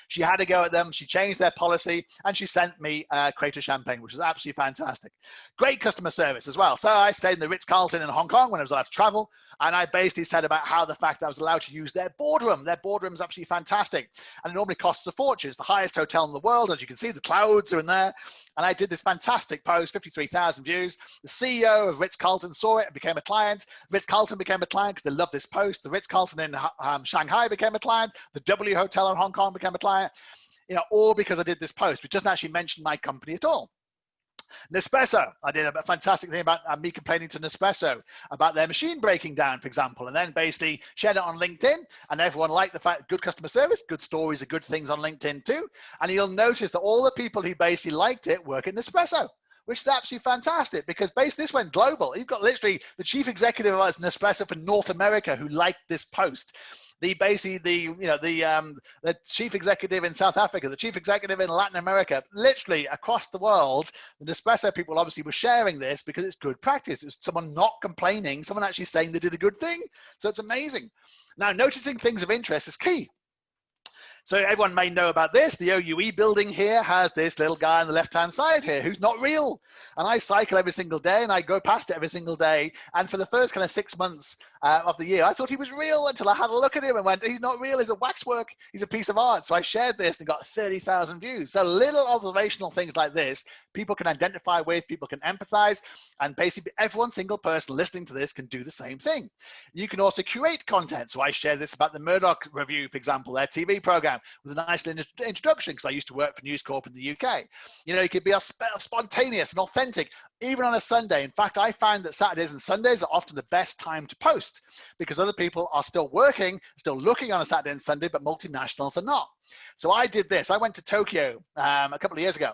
She had to go at them. She changed their policy and she sent me a crate of champagne, which was absolutely fantastic. Great customer service as well. So I stayed in the Ritz-Carlton in Hong Kong when I was allowed to travel. And I basically said about how the fact that I was allowed to use their boardroom. Their boardroom is absolutely fantastic. And it normally costs a fortune. It's the highest hotel in the world. As you can see, the clouds are in there. And I did this fantastic post, 53,000 views. The CEO of Ritz-Carlton saw it and became a client. Ritz-Carlton became a client because they love this post. The Ritz-Carlton in Shanghai became a client. The W Hotel in Hong Kong became a client. All because I did this post, which doesn't actually mention my company at all. Nespresso, I did a fantastic thing about me complaining to Nespresso about their machine breaking down, for example, and then basically shared it on LinkedIn, and everyone liked the fact good customer service, good stories are good things on LinkedIn too. And you'll notice that all the people who basically liked it work at Nespresso, which is absolutely fantastic because basically this went global. You've got literally the chief executive of Nespresso for North America who liked this post. The chief executive in South Africa, the chief executive in Latin America, literally across the world, the Nespresso people obviously were sharing this because it's good practice. It's someone not complaining, someone actually saying they did a good thing. So it's amazing. Now, noticing things of interest is key. So everyone may know about this. The OUE building here has this little guy on the left-hand side here who's not real. And I cycle every single day and I go past it every single day. And for the first kind of 6 months of the year, I thought he was real until I had a look at him and went, he's not real, he's a waxwork, he's a piece of art. So I shared this and got 30,000 views. So little observational things like this, people can identify with, people can empathize, and basically every single person listening to this can do the same thing. You can also curate content. So I share this about the Murdoch Review, for example, their TV program, with a nice little introduction because I used to work for News Corp in the UK. It could be spontaneous and authentic, even on a Sunday. In fact, I find that Saturdays and Sundays are often the best time to post because other people are still working, still looking on a Saturday and Sunday, but multinationals are not. So I did this. I went to Tokyo a couple of years ago.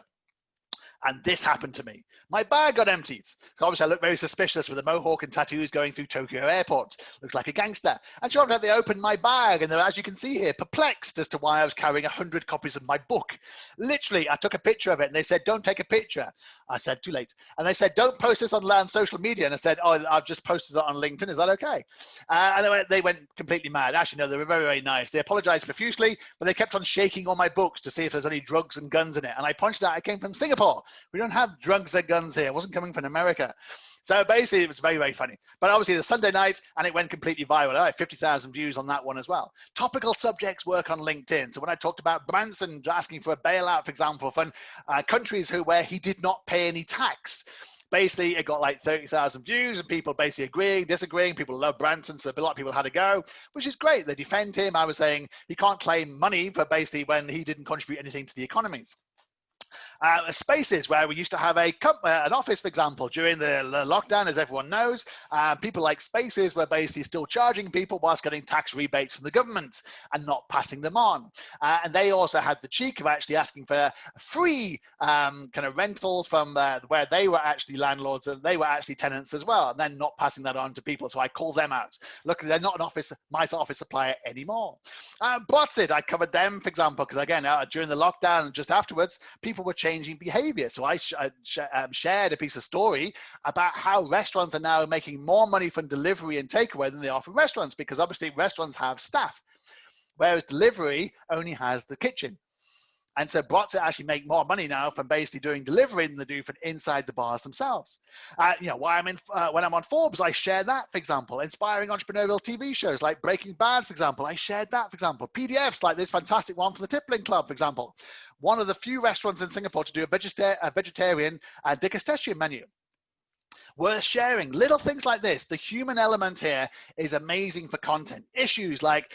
And this happened to me. My bag got emptied. So obviously I looked very suspicious with a mohawk and tattoos going through Tokyo airport. Looked like a gangster. And sure enough, they opened my bag and they were, as you can see here, perplexed as to why I was carrying 100 copies of my book. Literally, I took a picture of it and they said, don't take a picture. I said, too late. And they said, don't post this on social media. And I said, oh, I've just posted it on LinkedIn. Is that okay? And they went completely mad. Actually, no, they were very, very nice. They apologized profusely, but they kept on shaking all my books to see if there's any drugs and guns in it. And I pointed out I came from Singapore. We don't have drugs and guns here. It wasn't coming from America. So basically, it was very, very funny. But obviously, the Sunday night, and it went completely viral. I had 50,000 views on that one as well. Topical subjects work on LinkedIn. So when I talked about Branson asking for a bailout, for example, from countries where he did not pay any tax, basically, it got like 30,000 views and people basically agreeing, disagreeing. People love Branson, so a lot of people had to go, which is great. They defend him. I was saying he can't claim money for basically when he didn't contribute anything to the economies. Spaces where we used to have an office, for example, during the lockdown, as everyone knows, people like Spaces were basically still charging people whilst getting tax rebates from the government and not passing them on. And they also had the cheek of actually asking for free kind of rentals from where they were actually landlords and they were actually tenants as well, and then not passing that on to people. So I call them out. Look, they're not my office supplier anymore. Brotsit, I covered them, for example, because again, during the lockdown and just afterwards, people were changing behavior. So I shared a piece of story about how restaurants are now making more money from delivery and takeaway than they are from restaurants, because obviously restaurants have staff, whereas delivery only has the kitchen. And so bots actually make more money now from basically doing delivery than they do from inside the bars themselves. When I'm on Forbes, I share that, for example. Inspiring entrepreneurial TV shows like Breaking Bad, for example, I shared that, for example. PDFs like this fantastic one from the Tippling Club, for example. One of the few restaurants in Singapore to do a vegetarian degustation menu. Worth sharing. Little things like this. The human element here is amazing for content. Issues like,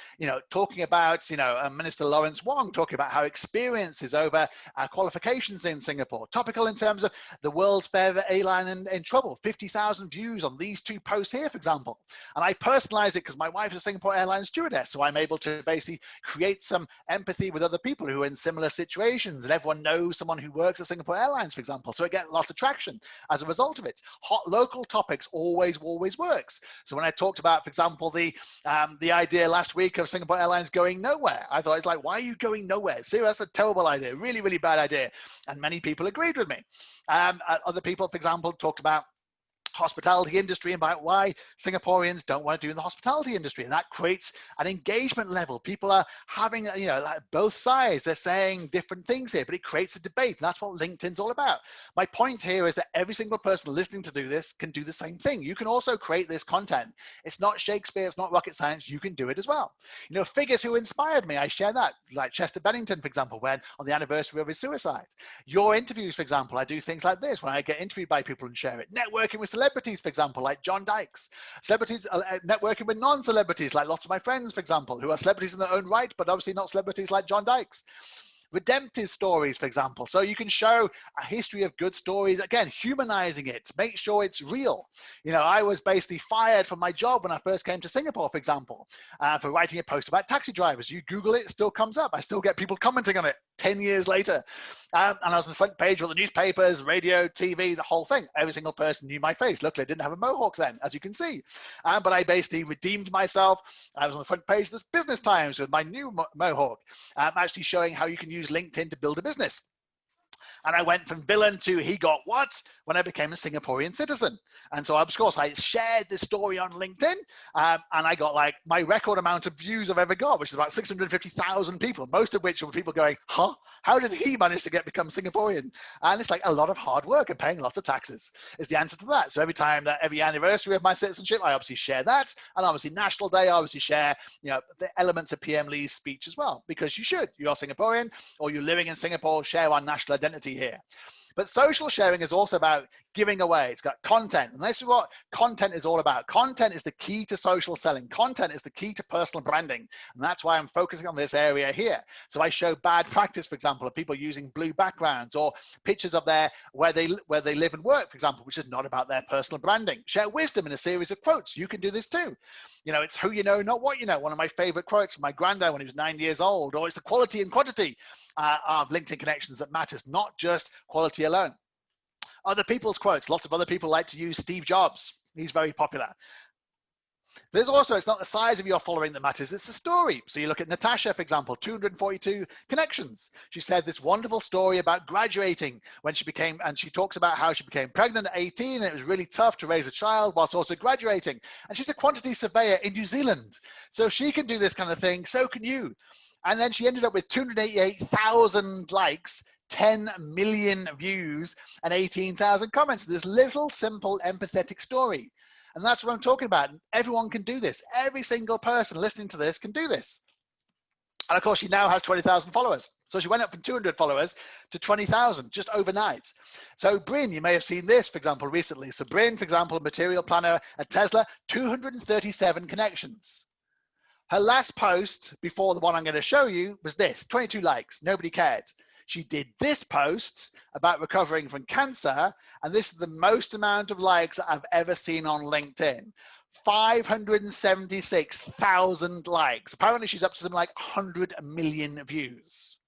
talking about, Minister Lawrence Wong talking about how experience is over qualifications in Singapore. Topical in terms of the world's favorite airline in trouble. 50,000 views on these two posts here, for example. And I personalize it because my wife is a Singapore Airlines stewardess, so I'm able to basically create some empathy with other people who are in similar situations, and everyone knows someone who works at Singapore Airlines, for example. So it gets lots of traction as a result of it. Hot local topics always works. So when I talked about, for example, the idea last week of Singapore Airlines going nowhere, I thought, it's like, why are you going nowhere? See, that's a terrible idea, really, really bad idea. And many people agreed with me. Other people, for example, talked about hospitality industry and about why Singaporeans don't want to do in the hospitality industry. And that creates an engagement level. People are having, like both sides, they're saying different things here, but it creates a debate. And that's what LinkedIn's all about. My point here is that every single person listening to do this can do the same thing. You can also create this content. It's not Shakespeare, it's not rocket science. You can do it as well. Figures who inspired me, I share that, like Chester Bennington, for example, when on the anniversary of his suicide. Your interviews, for example, I do things like this when I get interviewed by people and share it. Networking with celebrities, for example, like John Dykes. Celebrities networking with non-celebrities, like lots of my friends, for example, who are celebrities in their own right, but obviously not celebrities like John Dykes. Redemptive stories, for example. So you can show a history of good stories, again, humanizing it, make sure it's real. I was basically fired from my job when I first came to Singapore, for example, for writing a post about taxi drivers. You Google it, it still comes up. I still get people commenting on it 10 years later. And I was on the front page of the newspapers, radio, TV, the whole thing. Every single person knew my face. Luckily, I didn't have a mohawk then, as you can see. But I basically redeemed myself. I was on the front page of this Business Times with my new mohawk, actually showing how you can use LinkedIn to build a business. And I went from villain to he got what when I became a Singaporean citizen. And so, of course, I shared this story on LinkedIn, and I got like my record amount of views I've ever got, which is about 650,000 people, most of which were people going, huh? How did he manage to become Singaporean? And it's like a lot of hard work and paying lots of taxes is the answer to that. So every anniversary of my citizenship, I obviously share that. And obviously National Day, I obviously share, the elements of PM Lee's speech as well, because you should. You're Singaporean or you're living in Singapore, share our national identity here. But social sharing is also about giving away. It's got content. And this is what content is all about. Content is the key to social selling. Content is the key to personal branding. And that's why I'm focusing on this area here. So I show bad practice, for example, of people using blue backgrounds or pictures of where they live and work, for example, which is not about their personal branding. Share wisdom in a series of quotes. You can do this too. It's who you know, not what you know. One of my favorite quotes from my granddad when he was 9 years old, or it's the quality and quantity of LinkedIn connections that matters, not just quality alone. Other people's quotes. Lots of other people like to use Steve Jobs. He's very popular. There's also, it's not the size of your following that matters, it's the story. So you look at Natasha, for example, 242 connections. She said this wonderful story about graduating when she became, and she talks about how she became pregnant at 18 and it was really tough to raise a child whilst also graduating. And she's a quantity surveyor in New Zealand. So if she can do this kind of thing, so can you. And then she ended up with 288,000 likes, 10 million views, and 18,000 comments. This little, simple, empathetic story. And that's what I'm talking about. Everyone can do this. Every single person listening to this can do this. And of course, she now has 20,000 followers. So she went up from 200 followers to 20,000 just overnight. So Bryn, you may have seen this, for example, recently. So Bryn, for example, material planner at Tesla, 237 connections. Her last post before the one I'm going to show you was this, 22 likes. Nobody cared. She did this post about recovering from cancer, and this is the most amount of likes I've ever seen on LinkedIn. 576,000 likes. Apparently she's up to something like 100 million views.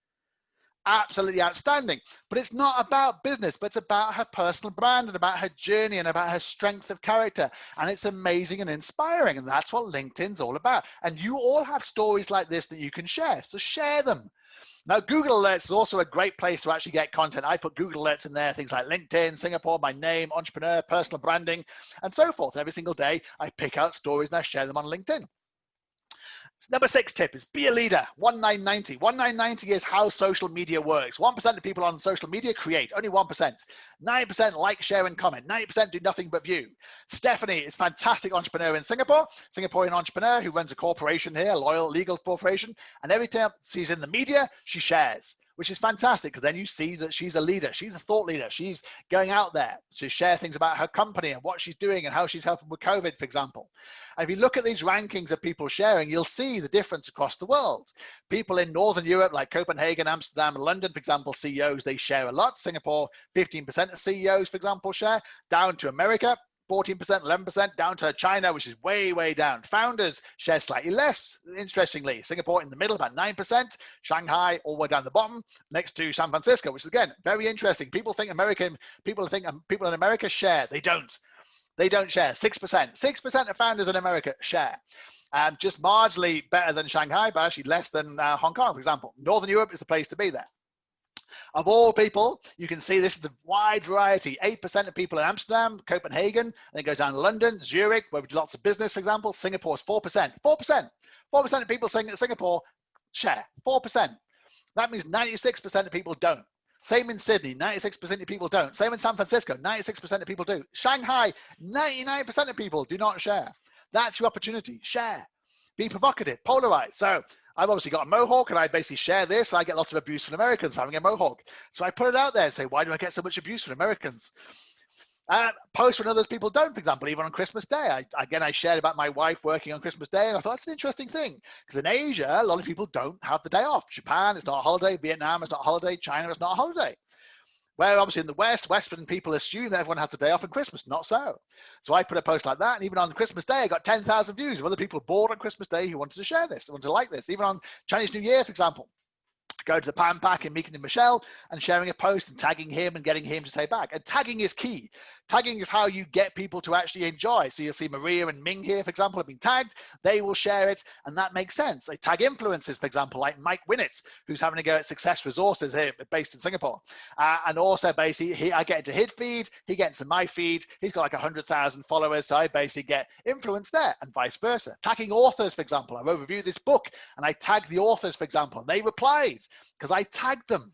Absolutely outstanding. But it's not about business, but it's about her personal brand and about her journey and about her strength of character. And it's amazing and inspiring. And that's what LinkedIn's all about. And you all have stories like this that you can share. So share them. Now, Google Alerts is also a great place to actually get content. I put Google Alerts in there, things like LinkedIn, Singapore, my name, entrepreneur, personal branding, and so forth. Every single day, I pick out stories and I share them on LinkedIn. Number 6 tip is be a leader. 1990. 1990 is how social media works. 1% of people on social media create, only 1%. 9% like, share, and comment. 90% do nothing but view. Stephanie is a fantastic entrepreneur in Singapore, Singaporean entrepreneur who runs a corporation here, a loyal legal corporation, and every time she's in the media, she shares, which is fantastic because then you see that she's a leader. She's a thought leader. She's going out there to share things about her company and what she's doing and how she's helping with COVID, for example. And if you look at these rankings of people sharing, you'll see the difference across the world. People in Northern Europe, like Copenhagen, Amsterdam, and London, for example, CEOs, they share a lot. Singapore, 15% of CEOs, for example, share. Down to America, 14%, 11%, down to China, which is way, way down. Founders share slightly less, interestingly. Singapore in the middle, about 9%. Shanghai, all the way down the bottom, next to San Francisco, which is, again, very interesting. People think people in America share. They don't. They don't share. 6%. 6% of founders in America share. Just marginally better than Shanghai, but actually less than Hong Kong, for example. Northern Europe is the place to be there. Of all people, you can see this is the wide variety. 8% of people in Amsterdam, Copenhagen, and then go down to London, Zurich, where we do lots of business, for example. Singapore is 4%. 4% of people saying that Singapore share. 4%. That means 96% of people don't. Same in Sydney, 96% of people don't. Same in San Francisco, 96% of people do. Shanghai, 99% of people do not share. That's your opportunity. Share. Be provocative, polarize. So I've obviously got a mohawk and I basically share this. I get lots of abuse from Americans for having a mohawk. So I put it out there and say, why do I get so much abuse from Americans? Post when other people don't, for example, even on Christmas Day. I shared about my wife working on Christmas Day, and I thought that's an interesting thing because in Asia, a lot of people don't have the day off. Japan, it's not a holiday. Vietnam, it's not a holiday. China, it's not a holiday. Where obviously in the West, Western people assume that everyone has the day off on Christmas. Not so. So I put a post like that, and even on Christmas Day, I got 10,000 views of other people bored on Christmas Day who wanted to share this, wanted to like this. Even on Chinese New Year, for example. Go to the Pan Pack and meeting Michelle and sharing a post and tagging him and getting him to say back. And tagging is key. Tagging is how you get people to actually enjoy. So you'll see Maria and Ming here, for example, have been tagged. They will share it, and that makes sense. They tag influencers, for example, like Mike Winnett, who's having to go at Success Resources here, based in Singapore. And also, basically, I get into his feed, he gets into my feed. He's got like 100,000 followers, so I basically get influence there, and vice versa. Tagging authors, for example. I've overviewed this book, and I tagged the authors, for example, and they replied because I tagged them.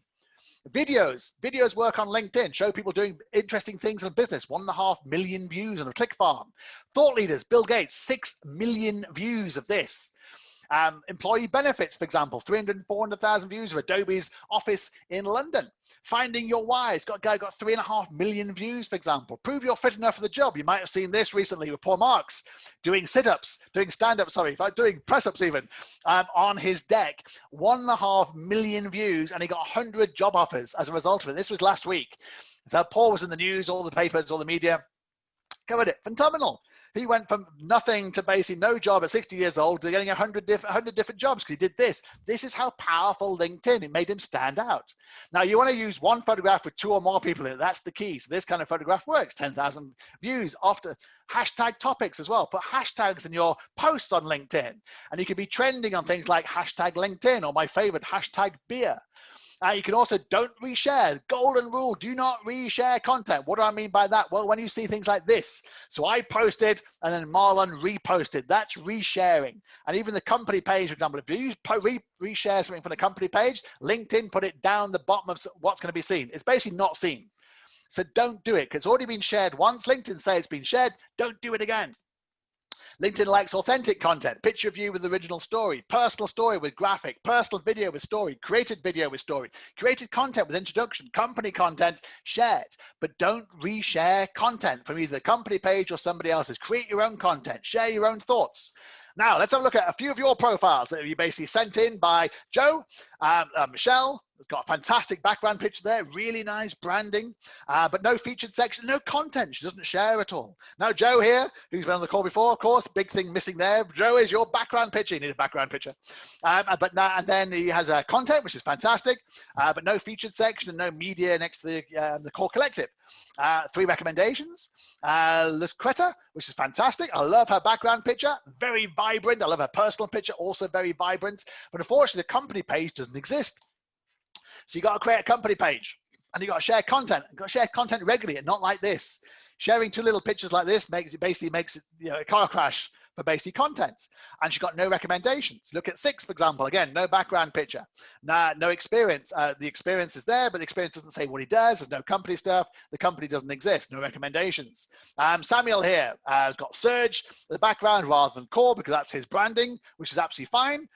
Videos work on LinkedIn, show people doing interesting things in business. 1.5 million views on a click farm. Thought leaders, Bill Gates, 6 million views of this. Employee benefits, for example, 300,000 400,000 views of Adobe's office in London. Finding your why, it's got 3.5 million views, for example. Prove you're fit enough for the job. You might have seen this recently with Paul Marks doing sit-ups, doing stand-ups, doing press-ups even, on his deck. 1.5 million views, and he got 100 job offers as a result of it. This was last week. So Paul was in the news, all the papers, all the media. Covered it. Phenomenal. He went from nothing to basically no job at 60 years old to getting 100 different jobs because he did this. This is how powerful LinkedIn, it made him stand out. Now, you want to use one photograph with 2 or more people in it. That's the key. So this kind of photograph works. 10,000 views. After hashtag topics as well. Put hashtags in your posts on LinkedIn. And you can be trending on things like hashtag LinkedIn or my favorite, hashtag beer. You can also don't reshare. Golden rule, do not reshare content. What do I mean by that? Well, when you see things like this. So I posted and then Marlon reposted. That's resharing. And even the company page, for example, if you reshare something from the company page, LinkedIn put it down the bottom of what's going to be seen. It's basically not seen. So don't do it because it's already been shared once. LinkedIn say it's been shared. Don't do it again. LinkedIn likes authentic content, picture of you with original story, personal story with graphic, personal video with story, created video with story, created content with introduction, company content, shared. But don't reshare content from either the company page or somebody else's. Create your own content, share your own thoughts. Now, let's have a look at a few of your profiles that you basically sent in by Joe, Michelle. It's got a fantastic background picture there, really nice branding, but no featured section, no content. She doesn't share at all. Now, Joe here, who's been on the call before, of course, big thing missing there. Joe is your background picture. You need a background picture. And then he has content, which is fantastic, but no featured section and no media next to the core collective. 3 recommendations. Liz Creta, which is fantastic. I love her background picture, very vibrant. I love her personal picture, also very vibrant. But unfortunately, the company page doesn't exist. So you got to create a company page and you got to share content. You've got to share content regularly and not like this. Sharing 2 little pictures like this basically makes it, a car crash for basic content. And she's got no recommendations. Look at 6, for example. Again, no background picture, no experience. The experience is there, but the experience doesn't say what he does. There's no company stuff. The company doesn't exist. No recommendations. Samuel here has got Surge, the background rather than core, because that's his branding, which is absolutely fine.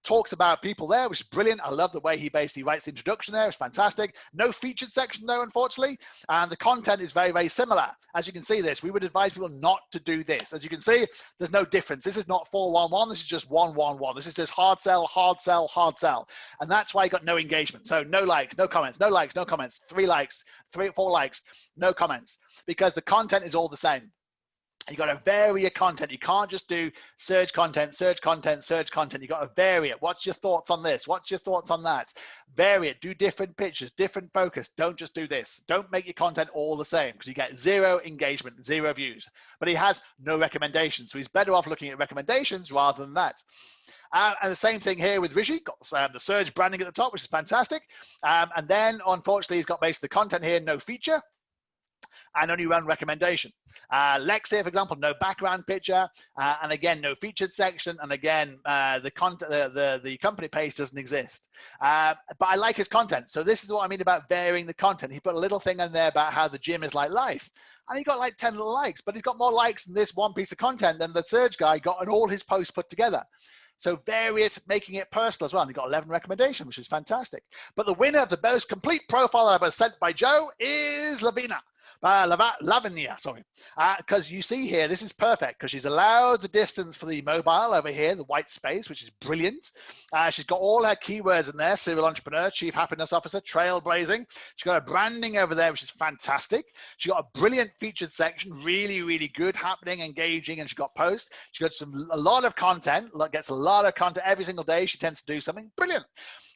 Talks about people there, which is brilliant. I love the way he basically writes the introduction there. It's fantastic. No featured section though, unfortunately. And the content is very, very similar. As you can see this, we would advise people not to do this. As you can see, there's no difference. This is not 411. This is just 111. This is just hard sell, hard sell, hard sell. And that's why you got no engagement. So no likes, no comments, no likes, no comments, 3 likes, 4 likes, no comments, because the content is all the same. You got to vary your content. You can't just do search content, search content, search content. You got to vary it. What's your thoughts on this? What's your thoughts on that? Vary it. Do different pictures, different focus. Don't just do this. Don't make your content all the same, because you get 0 engagement, 0 views. But he has no recommendations, so he's better off looking at recommendations rather than that. And the same thing here with Rishi, got the Surge branding at the top, which is fantastic. And then, unfortunately, he's got basically the content here, no feature, and only one recommendation. Lex here, for example, no background picture, and again, no featured section, and again, the company page doesn't exist. But I like his content. So this is what I mean about varying the content. He put a little thing in there about how the gym is like life, and he got like 10 little likes, but he's got more likes in this one piece of content than the Surge guy got in all his posts put together. So vary it, making it personal as well. And he got 11 recommendations, which is fantastic. But the winner of the most complete profile that was sent by Joe is Lavinia, sorry, because you see here, this is perfect, because she's allowed the distance for the mobile over here, the white space, which is brilliant. She's got all her keywords in there: serial entrepreneur, chief happiness officer, trailblazing. She's got her branding over there, which is fantastic. She's got a brilliant featured section, really, really good, happening, engaging, and she's got posts. She's got a lot of content, gets a lot of content every single day. She tends to do something brilliant.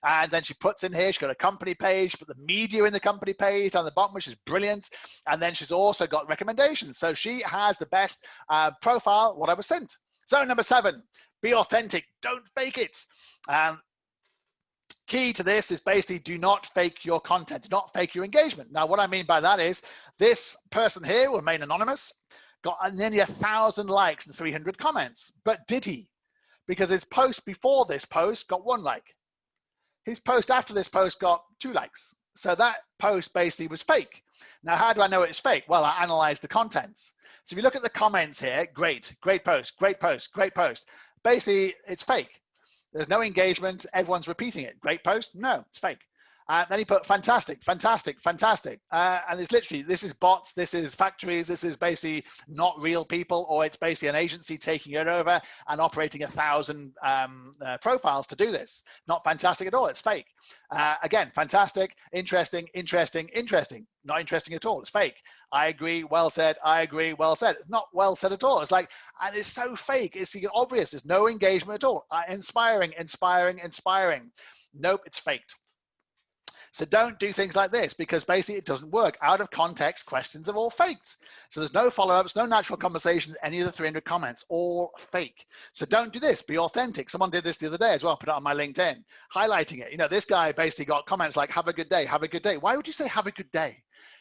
And then she puts in here, she's got a company page, put the media in the company page down the bottom, which is brilliant. And then she's also got recommendations. So she has the best profile, what I was sent. So number 7, be authentic. Don't fake it. Key to this is basically do not fake your content. Do not fake your engagement. Now, what I mean by that is this person here will remain anonymous, got nearly 1,000 likes and 300 comments. But did he? Because his post before this post got 1 like. His post after this post got 2 likes. So that post basically was fake. Now, how do I know it's fake? Well, I analyzed the contents. So if you look at the comments here, great post, great post, great post. Basically, it's fake. There's no engagement. Everyone's repeating it. Great post? No, it's fake. Then he put fantastic, fantastic, fantastic. And it's literally, this is bots, this is factories, this is basically not real people, or it's basically an agency taking it over and operating 1,000 profiles to do this. Not fantastic at all, it's fake. Again, fantastic, interesting, interesting, interesting. Not interesting at all, it's fake. I agree, well said, I agree, well said. It's not well said at all. It's like, and it's so fake, it's obvious, there's no engagement at all. Inspiring, inspiring, inspiring. Nope, it's faked. So don't do things like this, because basically it doesn't work. Out of context, questions are all faked. So there's no follow-ups, no natural conversations, any of the 300 comments, all fake. So don't do this, be authentic. Someone did this the other day as well, put it on my LinkedIn, highlighting it. You know, this guy basically got comments like, have a good day, have a good day. Why would you say have a good day?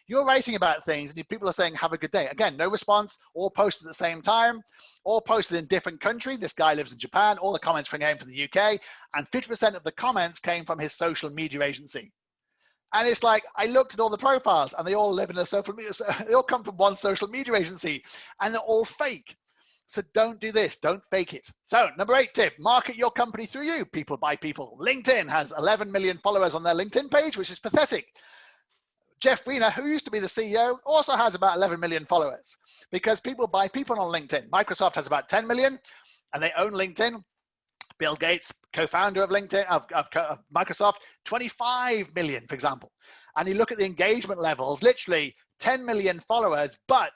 You're writing about things and people are saying, have a good day. Again, no response, all posted at the same time, all posted in different country. This guy lives in Japan, all the comments came from the UK, and 50% of the comments came from his social media agency. And it's like, I looked at all the profiles and they all live in a social media, they all come from one social media agency and they're all fake. So don't do this, don't fake it. So number 8 tip, market your company through you, people by people. LinkedIn has 11 million followers on their LinkedIn page, which is pathetic. Jeff Weiner, who used to be the CEO, also has about 11 million followers because people buy people on LinkedIn. Microsoft has about 10 million and they own LinkedIn. Bill Gates, co-founder of LinkedIn, of Microsoft, 25 million, for example. And you look at the engagement levels, literally 10 million followers, but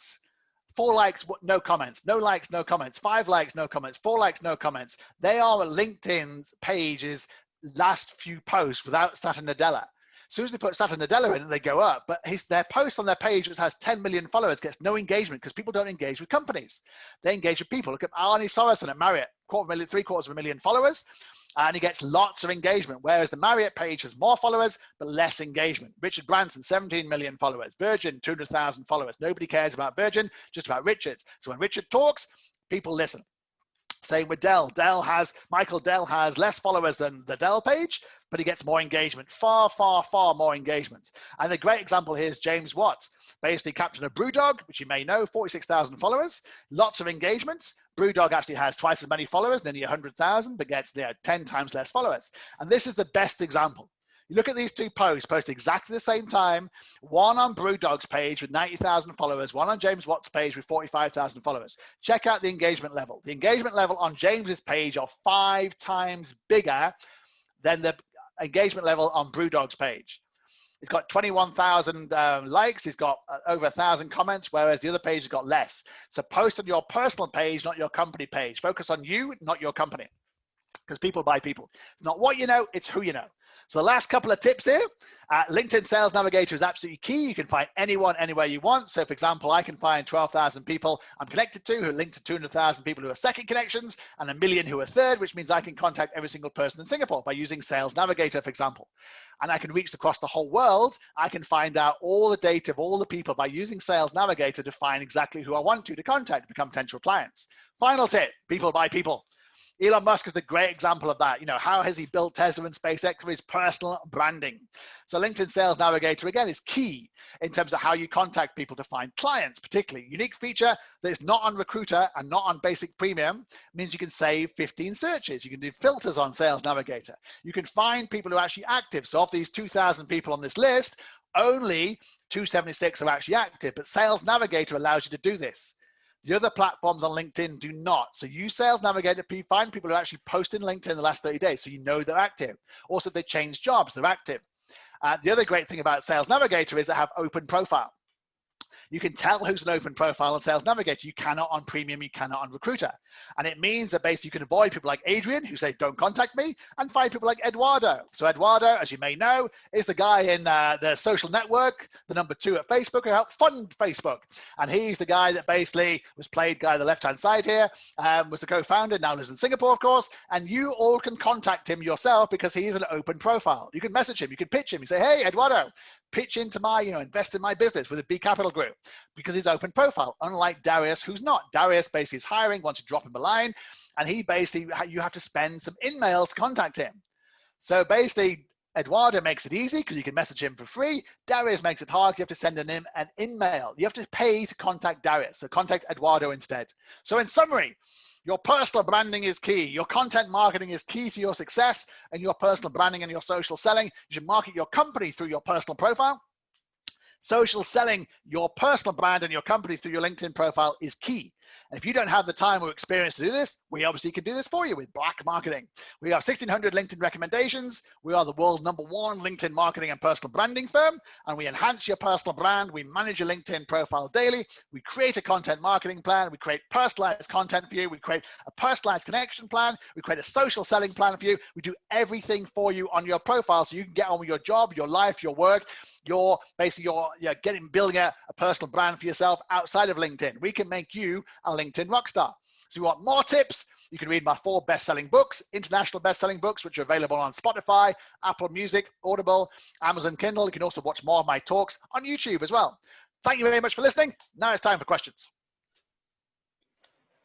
4 likes, no comments, no likes, no comments, 5 likes, no comments, 4 likes, no comments. They are LinkedIn's page's last few posts without Satya Nadella. As soon as they put Satya Nadella in, they go up. But their post on their page, which has 10 million followers, gets no engagement because people don't engage with companies. They engage with people. Look at Arnie Sorensen at Marriott, 750,000 followers, and he gets lots of engagement. Whereas the Marriott page has more followers, but less engagement. Richard Branson, 17 million followers. Virgin, 200,000 followers. Nobody cares about Virgin, just about Richard. So when Richard talks, people listen. Same with Michael Dell has less followers than the Dell page, but he gets more engagement, far, far, far more engagement. And a great example here is James Watts, basically captain of Brewdog, which you may know, 46,000 followers, lots of engagement. Brewdog actually has twice as many followers, nearly 100,000, but gets 10 times less followers. And this is the best example. You look at these two posts posted exactly the same time, one on Brewdog's page with 90,000 followers, one on James Watt's page with 45,000 followers. Check out the engagement level. The engagement level on James's page are 5 times bigger than the engagement level on Brewdog's page. It's got 21,000 likes. It's got over 1,000 comments, whereas the other page has got less. So post on your personal page, not your company page. Focus on you, not your company, because people buy people. It's not what you know, it's who you know. So the last couple of tips here, LinkedIn Sales Navigator is absolutely key. You can find anyone, anywhere you want. So for example, I can find 12,000 people I'm connected to who are linked to 200,000 people who are second connections and 1 million who are third, which means I can contact every single person in Singapore by using Sales Navigator, for example. And I can reach across the whole world. I can find out all the data of all the people by using Sales Navigator to find exactly who I want to contact to become potential clients. Final tip, people buy people. Elon Musk is a great example of that. You know, how has he built Tesla and SpaceX for his personal branding? So LinkedIn Sales Navigator, again, is key in terms of how you contact people to find clients, particularly. Unique feature that is not on Recruiter and not on Basic Premium means you can save 15 searches. You can do filters on Sales Navigator. You can find people who are actually active. So of these 2,000 people on this list, only 276 are actually active, but Sales Navigator allows you to do this. The other platforms on LinkedIn do not. So use Sales Navigator to find people who actually posted in LinkedIn in the last 30 days, so you know they're active. Also, they change jobs, they're active. The other great thing about Sales Navigator is they have open profile. You can tell who's an open profile on Sales Navigator. You cannot on Premium, you cannot on Recruiter. And it means that basically you can avoid people like Adrian, who says, don't contact me, and find people like Eduardo. So Eduardo, as you may know, is the guy in the social network, the number 2 at Facebook, who helped fund Facebook. And he's the guy that basically was played guy on the left-hand side here, was the co-founder, now lives in Singapore, of course. And you all can contact him yourself because he is an open profile. You can message him, you can pitch him. You say, hey, Eduardo, pitch into my, invest in my business with a B Capital Group, because he's open profile, unlike Darius, who's not. Darius basically is hiring, wants to drop him a line, and he basically, you have to spend some in-mails to contact him. So basically, Eduardo makes it easy because you can message him for free. Darius makes it hard. You have to send him an in-mail. You have to pay to contact Darius, so contact Eduardo instead. So in summary, your personal branding is key. Your content marketing is key to your success and your personal branding and your social selling. You should market your company through your personal profile. Social selling your personal brand and your company through your LinkedIn profile is key. And if you don't have the time or experience to do this, we obviously can do this for you with Black Marketing. We have 1,600 LinkedIn recommendations. We are the world #1 LinkedIn marketing and personal branding firm, and we enhance your personal brand. We manage your LinkedIn profile daily. We create a content marketing plan. We create personalized content for you. We create a personalized connection plan. We create a social selling plan for you. We do everything for you on your profile so you can get on with your job, your life, your work. You're building a personal brand for yourself outside of LinkedIn. We can make you a LinkedIn rockstar. So you want more tips? You can read my 4 best-selling books, international best-selling books, which are available on Spotify, Apple Music, Audible, Amazon Kindle. You can also watch more of my talks on YouTube as well. Thank you very much for listening. Now it's time for questions.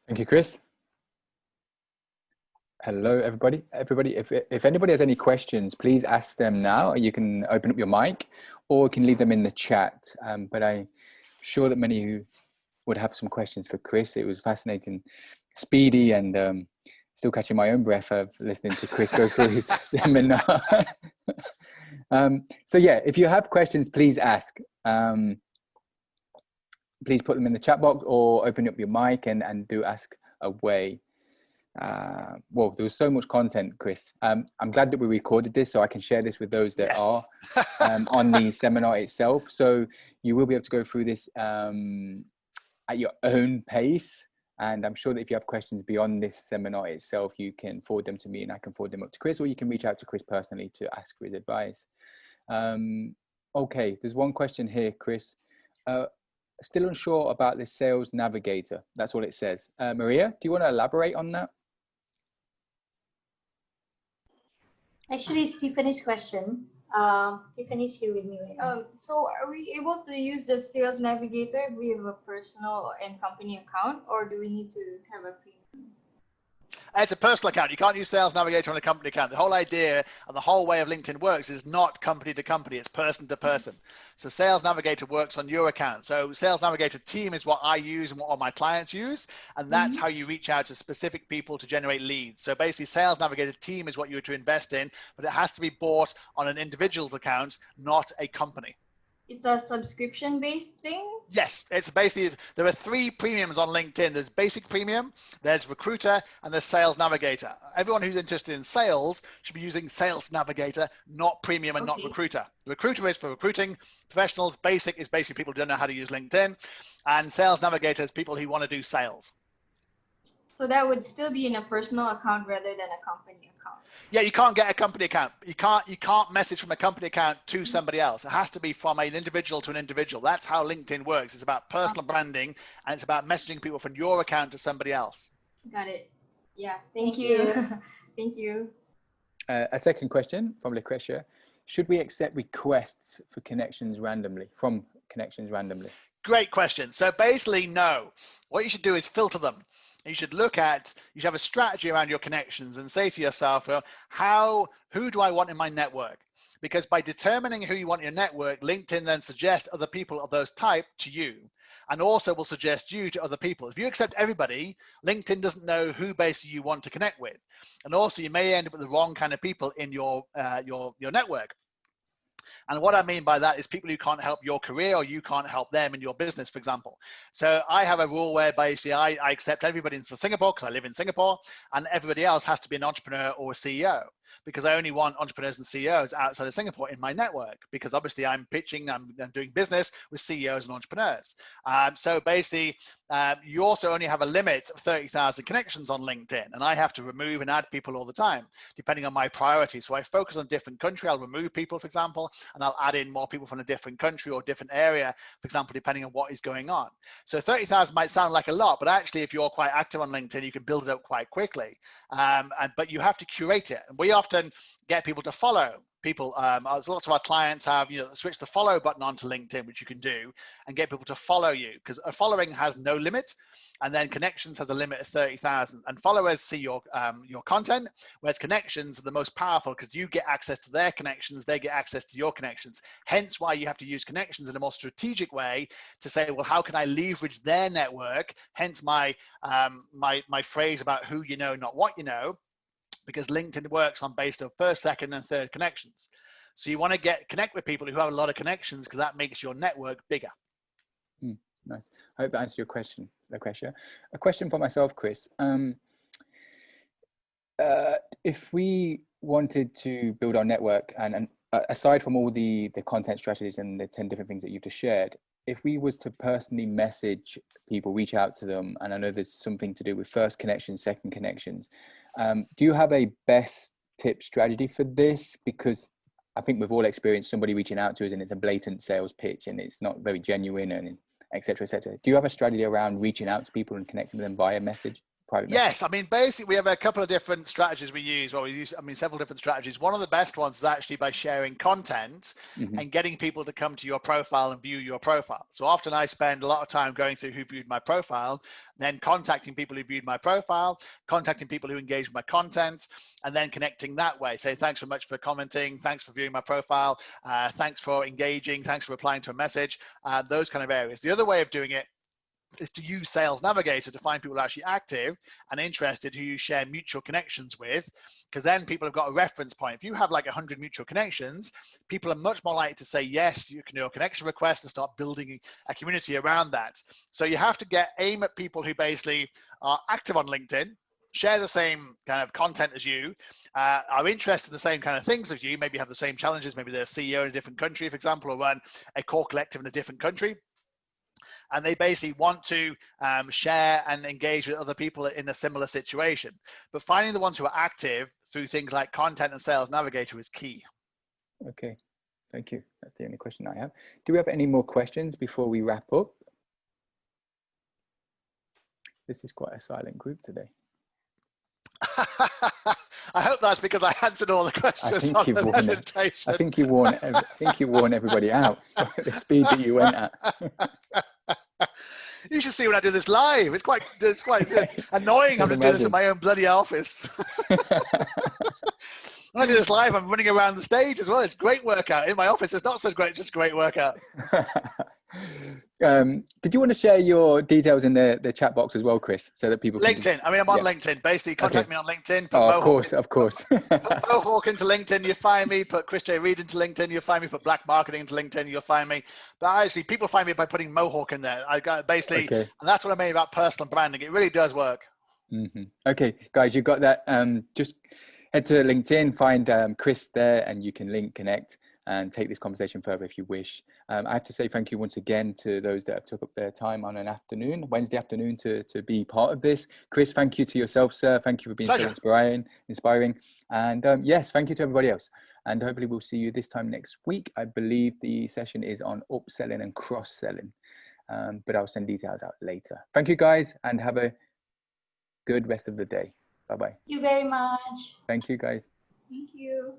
Thank you, Chris. Hello, everybody. If anybody has any questions, please ask them now. You can open up your mic or you can leave them in the chat. But I'm sure that many who would have some questions for Chris. It was fascinating, speedy, and still catching my own breath of listening to Chris go through his seminar. So yeah, if you have questions, please ask. Please put them in the chat box or open up your mic and do ask away. Well, there was so much content, Chris. I'm glad that we recorded this so I can share this with those that are on the seminar itself. So you will be able to go through this at your own pace. And I'm sure that if you have questions beyond this seminar itself, you can forward them to me and I can forward them up to Chris, or you can reach out to Chris personally to ask for his advice. Okay, there's one question here, Chris. Still unsure about the Sales Navigator. That's all it says. Maria, do you want to elaborate on that? Actually, Stephanie's question. Tiffany's here with me right now. So are we able to use the Sales Navigator if we have a personal and company account, or do we need to have a premium? It's a personal account. You can't use Sales Navigator on a company account. The whole idea and the whole way of LinkedIn works is not company to company, it's person to person. So Sales Navigator works on your account. So Sales Navigator Team is what I use and what all my clients use, and that's how you reach out to specific people to generate leads. So basically Sales Navigator Team is what you're to invest in, but it has to be bought on an individual's account, not a company. It's a subscription-based thing? Yes, it's basically, there are 3 premiums on LinkedIn. There's basic premium, there's recruiter, and there's sales navigator. Everyone who's interested in sales should be using sales navigator, not premium and not recruiter. Recruiter is for recruiting professionals. Basic is basically people who don't know how to use LinkedIn. And sales navigator is people who want to do sales. So that would still be in a personal account rather than a company account. Yeah, you can't get a company account. You can't message from a company account to somebody else. It has to be from an individual to an individual. That's how LinkedIn works. It's about personal branding, and it's about messaging people from your account to somebody else. Got it. Yeah, thank you. Thank you. A second question from Lucretia. Should we accept requests for connections randomly, from connections randomly? Great question. So basically, no. What you should do is filter them. You should look at, you should have a strategy around your connections and say to yourself, who do I want in my network? Because by determining who you want in your network, LinkedIn then suggests other people of those type to you, and also will suggest you to other people. If you accept everybody, LinkedIn doesn't know who basically you want to connect with. And also you may end up with the wrong kind of people in your network. And what I mean by that is people who can't help your career, or you can't help them in your business, for example. So I have a rule where basically I accept everybody from Singapore because I live in Singapore, and everybody else has to be an entrepreneur or a CEO, because I only want entrepreneurs and CEOs outside of Singapore in my network, because obviously I'm pitching, I'm doing business with CEOs and entrepreneurs. So basically, you also only have a limit of 30,000 connections on LinkedIn, and I have to remove and add people all the time, depending on my priorities. So I focus on a different country, I'll remove people, for example, and I'll add in more people from a different country or different area, for example, depending on what is going on. So 30,000 might sound like a lot, but actually if you're quite active on LinkedIn, you can build it up quite quickly. But you have to curate it. And we often get people to follow people. Lots of our clients have, switch the follow button onto LinkedIn, which you can do, and get people to follow you, because a following has no limit, and then connections has a limit of 30,000. And followers see your content, whereas connections are the most powerful because you get access to their connections, they get access to your connections. Hence why you have to use connections in a more strategic way to say, well, how can I leverage their network? Hence my my phrase about who you know, not what you know, because LinkedIn works on based on first, second, and third connections. So you want to connect with people who have a lot of connections, because that makes your network bigger. Nice. I hope that answers your question, Lucretia. A question for myself, Chris. If we wanted to build our network, and aside from all the content strategies and the 10 different things that you've just shared, if we was to personally message people, reach out to them, and I know there's something to do with first connections, second connections, do you have a best tip strategy for this? Because I think we've all experienced somebody reaching out to us and it's a blatant sales pitch and it's not very genuine, and et cetera, et cetera. Do you have a strategy around reaching out to people and connecting with them via message? Yes, I mean, basically we have a couple of different strategies we use. Well, we use, several different strategies. One of the best ones is actually by sharing content and getting people to come to your profile and view your profile. So often I spend a lot of time going through who viewed my profile, then contacting people who viewed my profile, contacting people who engaged with my content, and then connecting that way. Say, thanks so much for commenting, thanks for viewing my profile, thanks for engaging, thanks for replying to a message, those kind of areas. The other way of doing it is to use Sales Navigator to find people actually active and interested who you share mutual connections with, because then people have got a reference point. If you have like 100 mutual connections, people are much more likely to say yes, you can do a connection request and start building a community around that. So you have to aim at people who basically are active on LinkedIn, share the same kind of content as you, are interested in the same kind of things as you, maybe have the same challenges, maybe they're a CEO in a different country, for example, or run a core collective in a different country. And they basically want to share and engage with other people in a similar situation. But finding the ones who are active through things like content and Sales Navigator is key. Okay, thank you. That's the only question I have. Do we have any more questions before we wrap up? This is quite a silent group today. I hope that's because I answered all the questions on the presentation. I think you worn everybody out for the speed that you went at. You should see when I do this live. It's quite annoying having to do this in my own bloody office. When I do this live, I'm running around the stage as well. It's a great workout. In my office, it's not such a great workout. Did you want to share your details in the chat box as well, Chris, so that people can LinkedIn. I mean, I'm on LinkedIn. Basically, contact me on LinkedIn. Oh, of course. Put Mohawk into LinkedIn, you'll find me. Put Chris J. Reed into LinkedIn, you'll find me. Put Black Marketing into LinkedIn, you'll find me. But actually, people find me by putting Mohawk in there. I got basically, and that's what I mean about personal branding. It really does work. Okay, guys, you got that. Just head to LinkedIn, find Chris there, and you can connect, and take this conversation further if you wish. I have to say thank you once again to those that have took up their time on an Wednesday afternoon to be part of this. Chris, thank you to yourself, sir. Thank you for being so inspiring. And yes, thank you to everybody else. And hopefully we'll see you this time next week. I believe the session is on upselling and cross-selling, but I'll send details out later. Thank you, guys, and have a good rest of the day. Bye-bye. Thank you very much. Thank you, guys. Thank you.